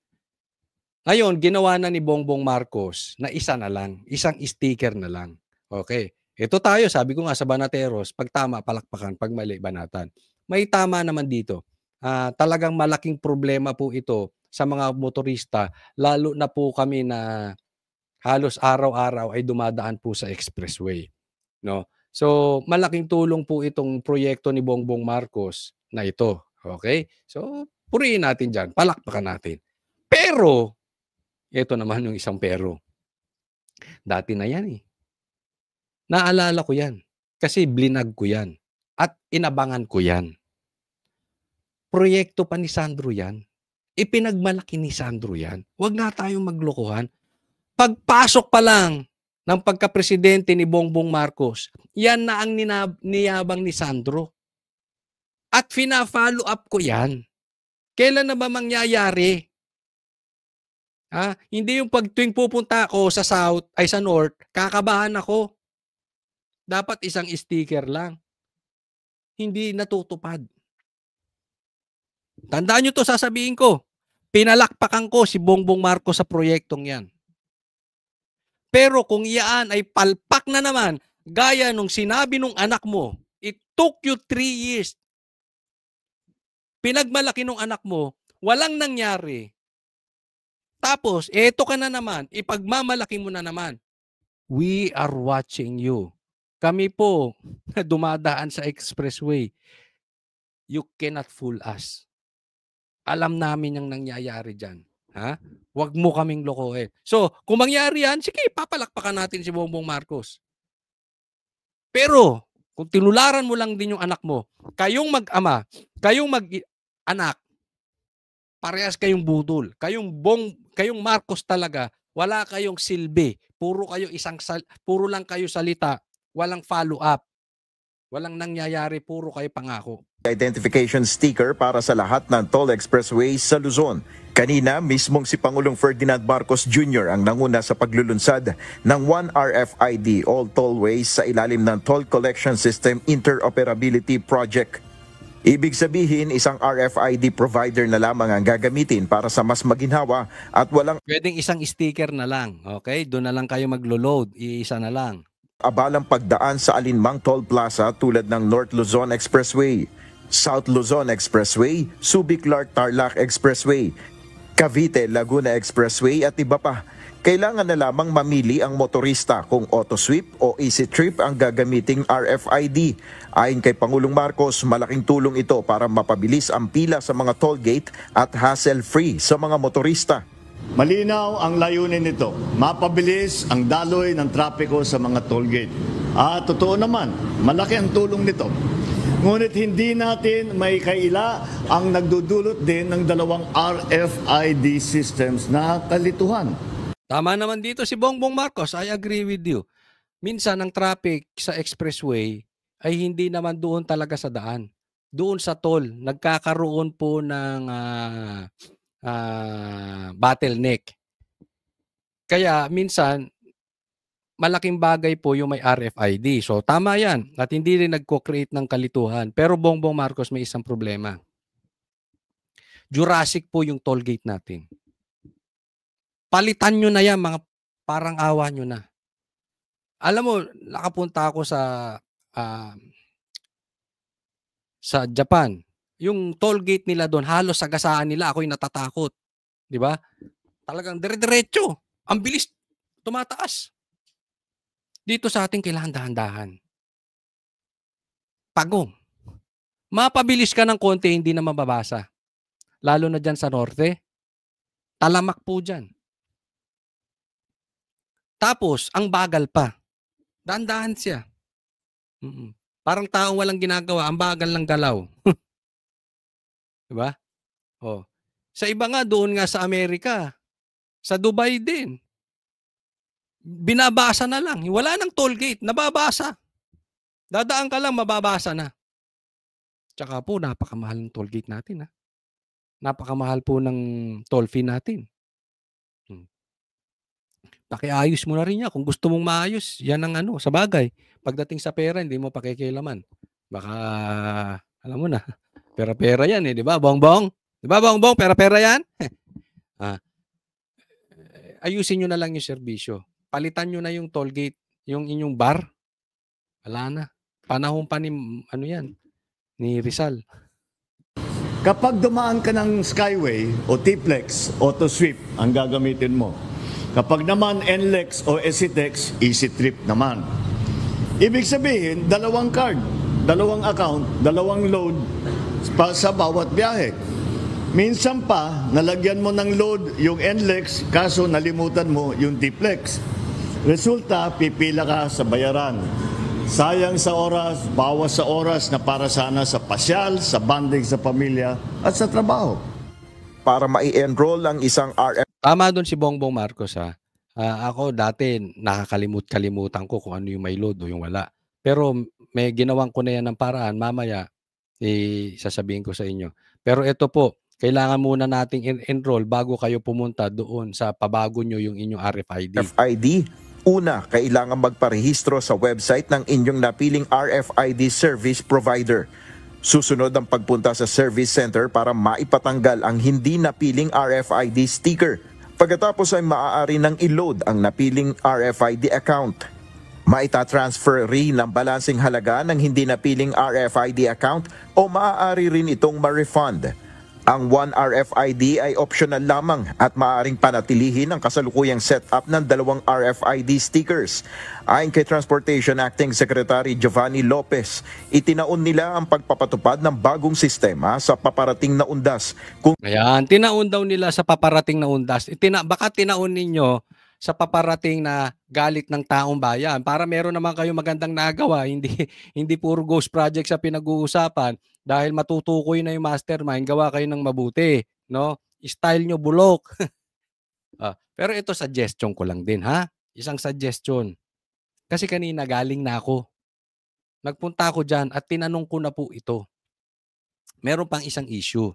Ngayon, ginawa na ni Bongbong Marcos na isa na lang, isang sticker na lang. Okay. Ito tayo, sabi ko nga sa Banateros, pag tama, palakpakan, pag mali, banatan. May tama naman dito. Talagang malaking problema po ito sa mga motorista, lalo na po kami na halos araw-araw ay dumadaan po sa expressway. No? So, malaking tulong po itong proyekto ni Bongbong Marcos na ito. Okay? So, purihin natin dyan, palakpakan natin. Pero, ito naman yung isang pero. Dati na yan eh. Naalala ko yan. Kasi blinag ko yan. At inabangan ko yan. Proyekto pa ni Sandro yan. Ipinagmalaki ni Sandro yan. Huwag na tayong maglokohan. Pagpasok pa lang ng pagkapresidente ni Bongbong Marcos, yan na ang niyabang ni Sandro. At fina-follow up ko yan. Kailan na ba mangyayari? Hindi yung pag tuwing pupunta ako sa south, ay sa north, kakabahan ako. Dapat isang sticker lang. Hindi natutupad. Tandaan nyo to, sasabihin ko. Pinalakpakan ko si Bongbong Marcos sa proyektong yan. Pero kung iyan ay palpak na naman, gaya nung sinabi nung anak mo, it took you 3 years. Pinagmalaki nung anak mo, walang nangyari. Tapos, eto ka na naman, ipagmamalaki mo na naman. We are watching you. Kami po, dumadaan sa expressway. You cannot fool us. Alam namin yung nangyayari dyan. Huwag mo kaming lokohin. So, kung mangyari yan, sige, papalakpakan natin si Bongbong Marcos. Pero, kung tinularan mo lang din yung anak mo, kayong mag-ama, kayong mag-anak, parehas kayong budol. Kayong Marcos talaga, wala kayong silbi. Puro lang kayo salita. Walang follow-up. Walang nangyayari, puro kayo pangako. Identification sticker para sa lahat ng toll expressways sa Luzon. Kanina, mismong si Pangulong Ferdinand Marcos Jr. ang nanguna sa paglulunsad ng One RFID all tollways sa ilalim ng Toll Collection System Interoperability Project. Ibig sabihin, isang RFID provider na lamang ang gagamitin para sa mas maginhawa at walang... Pwedeng isang sticker na lang. Okay? Doon na lang kayo maglo-load. Iisa na lang. Abalang pagdaan sa alinmang toll plaza tulad ng North Luzon Expressway, South Luzon Expressway, Subic-Clark-Tarlac Expressway, Cavite-Laguna Expressway at iba pa. Kailangan na lamang mamili ang motorista kung auto sweep o easy trip ang gagamiting RFID. Ayon kay Pangulong Marcos, malaking tulong ito para mapabilis ang pila sa mga toll gate at hassle-free sa mga motorista. Malinaw ang layunin nito, mapabilis ang daloy ng trapiko sa mga toll gate. Totoo naman, malaki ang tulong nito. Ngunit hindi natin may kaila ang nagdudulot din ng dalawang RFID systems na kalituhan. Tama naman dito si Bongbong Marcos, I agree with you. Minsan ang traffic sa expressway ay hindi naman doon talaga sa daan. Doon sa toll, nagkakaroon po ng bottleneck. Kaya minsan, malaking bagay po yung may RFID. So tama yan at hindi rin nagko-create ng kalituhan. Pero Bongbong Marcos may isang problema. Jurassic po yung toll gate natin. Palitan nyo na yan, mga parang awa nyo na. Alam mo, nakapunta ako sa Japan. Yung toll gate nila doon, halos sagasaan nila, ako'y natatakot. Di ba? Talagang dire-diretso. Ang bilis, tumataas. Dito sa ating kailangan dahan-dahan. Pagong. Mapabilis ka ng konti, hindi na mababasa. Lalo na dyan sa norte. Talamak po dyan. Tapos, ang bagal pa. Dahan-dahan siya. Parang taong walang ginagawa, ang bagal ng galaw. Diba? Oh. Sa iba nga, doon nga sa Amerika, sa Dubai din, binabasa na lang. Wala nang toll gate, nababasa. Dadaan ka lang, mababasa na. Tsaka po, napakamahal ng toll gate natin. Ha? Napakamahal po ng toll fee natin. Pakiayos mo na rin yan. Kung gusto mong maayos, yan ang ano, sa bagay. Pagdating sa pera, hindi mo pakikialaman. Baka, alam mo na, pera-pera yan eh, di ba, Bongbong? Di ba, Bongbong, pera-pera yan? Ayusin nyo na lang yung serbisyo. Palitan nyo na yung toll gate, yung inyong bar. Wala na. Panahon pa ni, ano yan, ni Rizal. Kapag dumaan ka ng Skyway o T-Plex, Auto-Sweep ang gagamitin mo. Kapag naman NLEX o EasyTex, EasyTrip naman. Ibig sabihin, dalawang card, dalawang account, dalawang load sa bawat biyahe. Minsan pa, nalagyan mo ng load yung NLEX, kaso nalimutan mo yung T-Plex. Resulta, pipila ka sa bayaran. Sayang sa oras, bawas sa oras na para sana sa pasyal, sa banding sa pamilya at sa trabaho. Para mai-enroll ang isang RF. Tama doon si Bongbong Marcos ha. Ako dati nakakalimutan ko kung ano yung may load o yung wala. Pero may ginawang ko na yan ng paraan. Mamaya, sasabihin ko sa inyo. Pero ito po, kailangan muna nating enroll bago kayo pumunta doon sa pabago nyo yung inyong RFID. Una, kailangan magparehistro sa website ng inyong napiling RFID service provider. Susunod ang pagpunta sa service center para maipatanggal ang hindi napiling RFID sticker. Pagkatapos ay maaari nang i-load ang napiling RFID account. Maitatransfer rin ang balansing halaga ng hindi napiling RFID account o maaari rin itong ma-refund. Ang One RFID ay optional lamang at maaaring panatilihin ang kasalukuyang setup ng dalawang RFID stickers. Ayon kay Transportation Acting Secretary Giovanni Lopez, itinaon nila ang pagpapatupad ng bagong sistema sa paparating na undas. Ayan, tinaon daw nila sa paparating na undas. Baka tinaon ninyo sa paparating na galit ng taong bayan para meron naman kayo magandang nagawa, hindi puro ghost project sa pinag-uusapan. Dahil matutukoy na yung mastermind, gawa kayo ng mabuti, no? Style nyo bulok. Pero ito suggestion ko lang din, ha? Isang suggestion. Kasi kanina galing na ako. Nagpunta ako dyan at tinanong ko na po ito. Meron pang isang issue.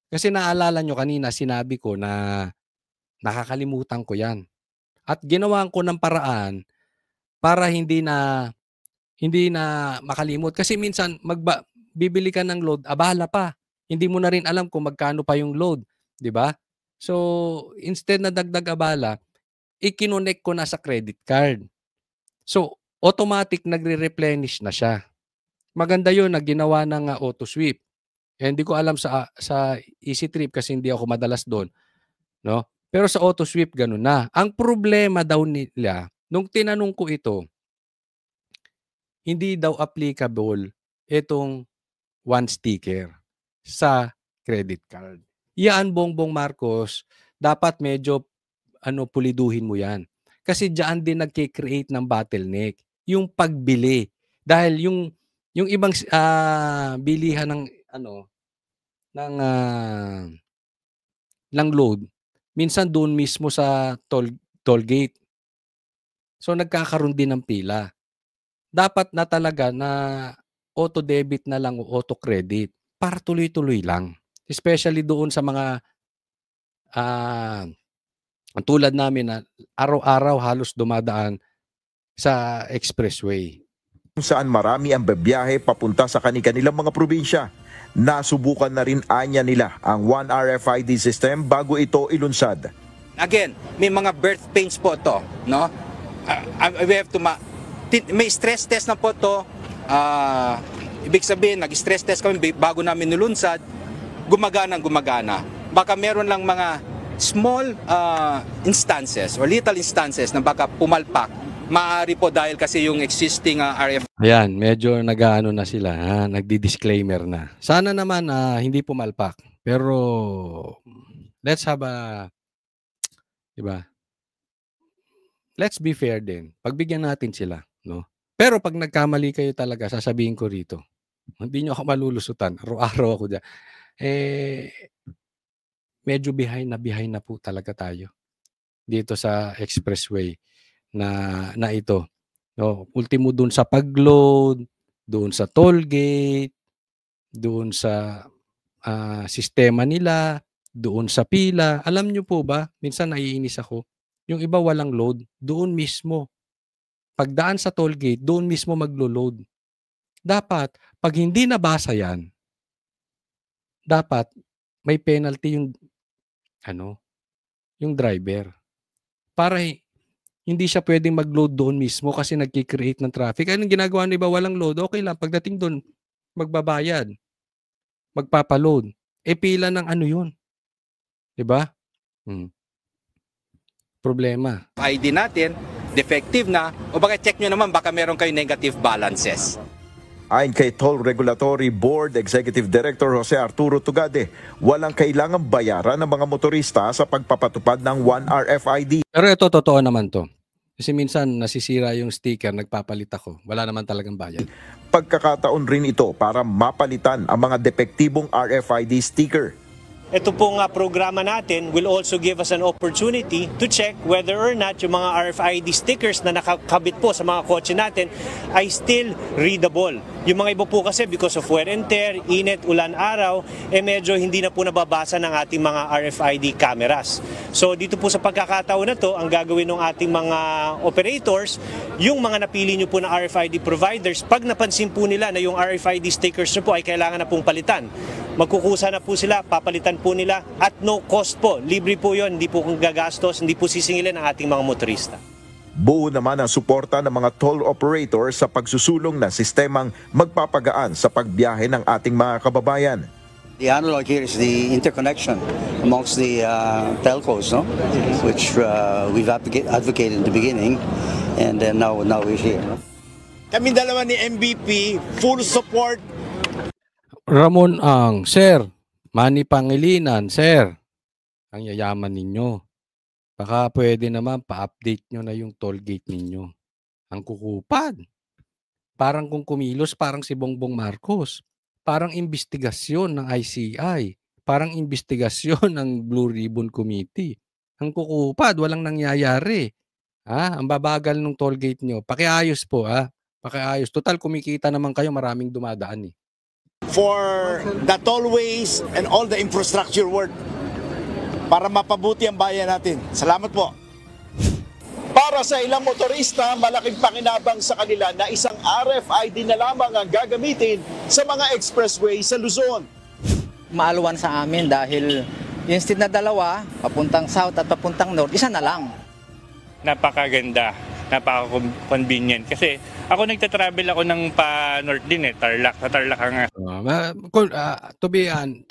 Kasi naalala nyo kanina, sinabi ko na nakakalimutan ko yan. At ginawan ko ng paraan para hindi na makalimot. Kasi minsan bibili ka ng load, abala pa. Hindi mo na rin alam kung magkano pa yung load, 'di ba? So, instead na dagdag abala, i-connect ko na sa credit card. So, automatic nagre-replenish na siya. Maganda 'yun na ginawa ng auto sweep. Hindi ko alam sa EasyTrip kasi hindi ako madalas doon, no? Pero sa auto sweep ganun na. Ang problema daw nila nung tinanong ko ito, hindi daw applicable itong one sticker sa credit card. Yan, Bongbong Marcos, dapat medyo puliduhin mo yan. Kasi diyan din nagke-create ng bottleneck, yung pagbili. Dahil yung ibang bilihan ng load, minsan doon mismo sa toll gate. So nagkakaroon din ng pila. Dapat na talaga na auto-debit na lang o auto-credit para tuloy-tuloy lang. Especially doon sa mga tulad namin na araw-araw halos dumadaan sa expressway. Kung saan marami ang bibiyahe papunta sa kanilang mga probinsya. Nasubukan na rin anya nila ang One RFID system bago ito ilunsad. Again, may mga birth pains po to, no? We have to may stress test na po to. Ibig sabihin, nag-stress test kami bago namin nilunsad, gumagana. Baka meron lang mga small instances or little instances na baka pumalpak. Maaari po dahil kasi yung existing RF. Ayan, medyo nag-ano na sila, nagdi-disclaimer na. Sana naman hindi pumalpak. Pero let's have diba? Let's be fair din. Pagbigyan natin sila, no? Pero pag nagkamali kayo talaga, sasabihin ko rito, hindi nyo ako malulusutan. Araw-araw ako dyan. Medyo behind na po talaga tayo dito sa expressway na ito. No, ultimo doon sa pag-load, doon sa toll gate, doon sa sistema nila, doon sa pila. Alam nyo po ba, minsan naiinis ako, yung iba walang load, doon mismo. Pagdaan sa toll gate, doon mismo maglo-load. Dapat, pag hindi nabasa yan, dapat may penalty yung driver. Para hindi siya pwedeng mag-load doon mismo kasi nagki-create ng traffic. Anong ginagawa ng iba? Walang load. Okay lang. Pagdating doon, magbabayad. Magpapaload. Pila ng yun. Diba? Problema. ID natin, defective na, o baka check nyo naman, baka meron kayo negative balances. Ayon kay Toll Regulatory Board Executive Director Jose Arturo Tugade, walang kailangang bayaran ng mga motorista sa pagpapatupad ng One RFID. Pero ito, totoo naman to. Kasi minsan nasisira yung sticker, nagpapalit ako. Wala naman talagang bayad. Pagkakataon rin ito para mapalitan ang mga depektibong RFID sticker. Ito pong programa natin will also give us an opportunity to check whether or not yung mga RFID stickers na nakakabit po sa mga kotse natin ay still readable. Yung mga iba po kasi because of wear and tear, init, ulan, araw, medyo hindi na po nababasa ng ating mga RFID cameras. So dito po sa pagkakataon na to, ang gagawin ng ating mga operators, yung mga napili nyo po na RFID providers, pag napansin po nila na yung RFID stickers nyo po ay kailangan na pong palitan, magkukusa na po sila, papalitan po nila at no cost po. Libre po yun, hindi po gagastos, hindi po sisingilin ang ating mga motorista. Buo naman ang suporta ng mga toll operators sa pagsusulong ng sistemang magpapagaan sa pagbiyahe ng ating mga kababayan. The analog here is the interconnection amongst the telcos, no? Which we've advocated in the beginning, and then now we're here. No? Kami dalawa ni MVP, full support. Ramon Ang, Sir, Manny Pangilinan, Sir, ang yayaman ninyo. Baka pwede naman pa-update nyo na yung toll gate ninyo. Ang kukupad. Parang kung kumilos, parang si Bongbong Marcos. Parang investigasyon ng ICI. Parang investigasyon ng Blue Ribbon Committee. Ang kukupad, walang nangyayari. Ang babagal ng toll gate nyo. Pakiayos po, Pakiayos. Total, kumikita naman kayo, maraming dumadaan For the tollways and all the infrastructure work para mapabuti ang bayan natin. Salamat po. Para sa ilang motorista, malaking pakinabang sa kanila na isang RFID na lamang ang gagamitin sa mga expressway sa Luzon. Maaluwan sa amin dahil instead na dalawa, papuntang south at papuntang north, isa na lang. Napakaganda, napaka-convenient. Kasi ako nagtatravel ako ng pa-north din Tarlac. Sa Tarlac nga. To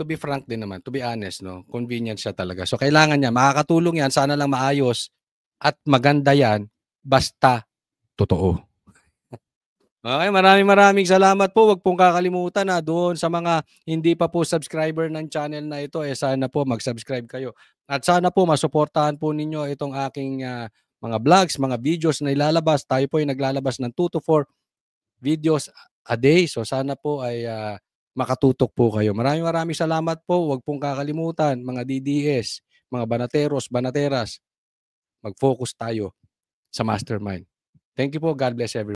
be frank din naman, to be honest, no, convenient siya talaga. So kailangan niya, makakatulong yan, sana lang maayos at maganda yan, basta totoo. Okay, maraming salamat po. Huwag pong kakalimutan doon sa mga hindi pa po subscriber ng channel na ito, sana po mag-subscribe kayo. At sana po masuportahan po ninyo itong aking mga vlogs, mga videos na ilalabas. Tayo po ay naglalabas ng 2 to 4 videos a day. So sana po ay makatutok po kayo. Maraming salamat po. Huwag pong kakalimutan, mga DDS, mga banateros, banateras, mag-focus tayo sa mastermind. Thank you po. God bless everyone.